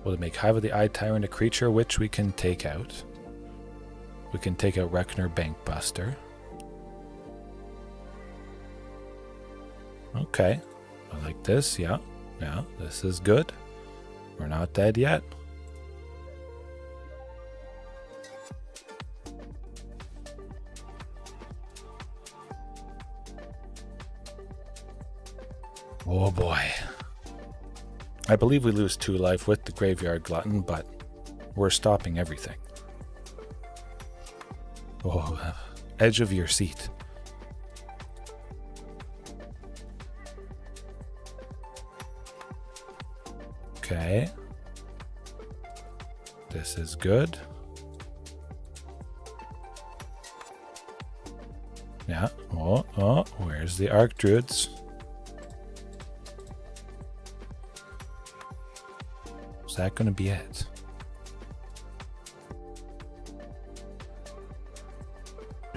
Will it make Hive of the Eye Tyrant a creature which we can take out? We can take out Reckoner Bankbuster. Okay. I like this. Yeah, this is good. We're not dead yet. Oh boy. I believe we lose 2 life with the Graveyard Glutton, but we're stopping everything. Oh, edge of your seat. Okay. This is good. Yeah. Oh, where's the Archdruids? Is that going to be it?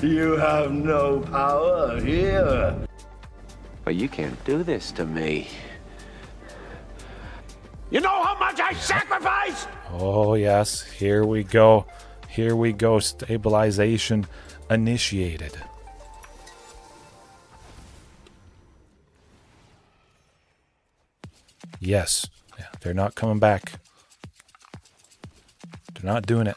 You have no power here. But you can't do this to me. You know how much I sacrificed? Oh, yes. Here we go. Here we go. Stabilization initiated. Yes. Yeah, they're not coming back. They're not doing it.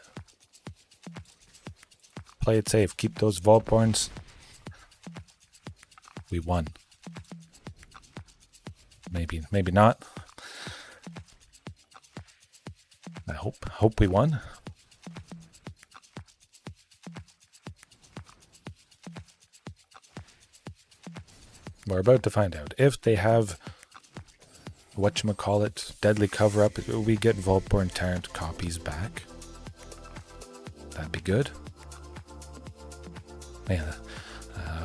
Play it safe. Keep those Vaultborns. We won. Maybe not. I hope we won. We're about to find out if they have whatchamacallit, Deadly Cover-Up, we get Vaultborn Tyrant copies back. That'd be good. Man,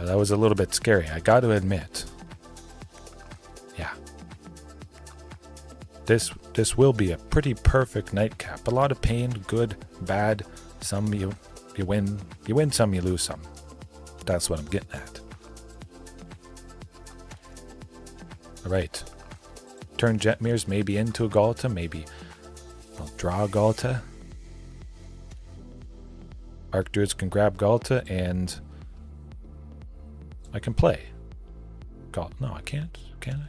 that was a little bit scary, I got to admit. Yeah. This will be a pretty perfect nightcap. A lot of pain, good, bad. Some you win, some, you lose some. That's what I'm getting at. Alright. Turn Jetmirs maybe into a Ghalta, maybe I'll draw a Ghalta. Archdruids can grab Ghalta and I can play. No, I can't. Can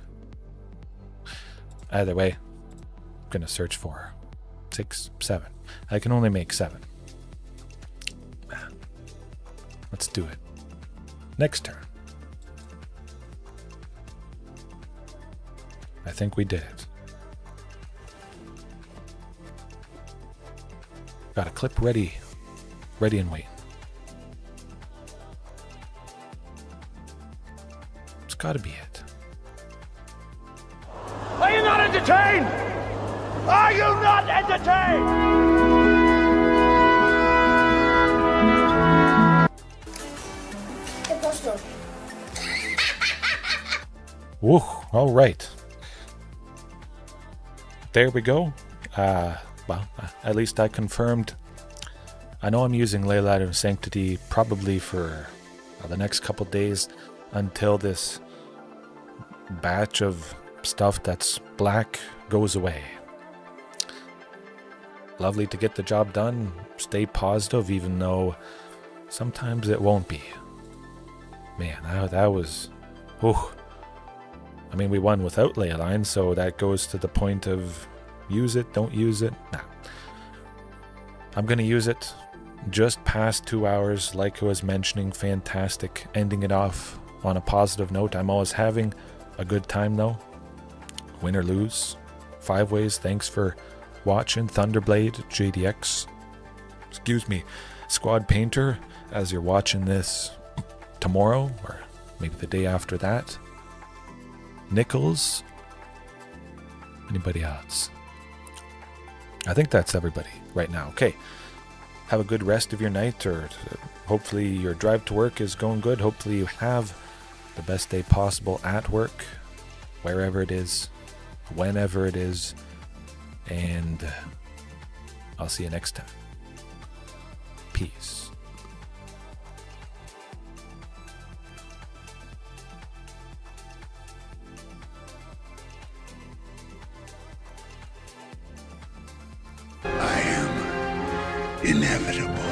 I? Either way, I'm gonna search for 6, 7. I can only make 7. Let's do it. Next turn. I think we did it. Got a clip ready. Ready and wait. It's gotta be it. Are you not entertained? Are you not entertained? Woo, all right. There we go. Well, at least I confirmed. I know I'm using Leyline of Sanctity probably for the next couple days until this batch of stuff that's black goes away. Lovely to get the job done. Stay positive even though sometimes it won't be. Man, that was... Ooh. I mean, we won without Leyline, so that goes to the point of use it, don't use it. Nah. I'm going to use it just past 2 hours, like I was mentioning. Fantastic. Ending it off on a positive note. I'm always having a good time, though. Win or lose. 5 ways. Thanks for watching. Thunderblade, JDX. Excuse me. Squad Painter, as you're watching this tomorrow, or maybe the day after that. Nichols. Anybody else? I think that's everybody right now. Okay. Have a good rest of your night, or hopefully your drive to work is going good. Hopefully you have the best day possible at work, wherever it is, whenever it is, and I'll see you next time. Peace. Inevitable.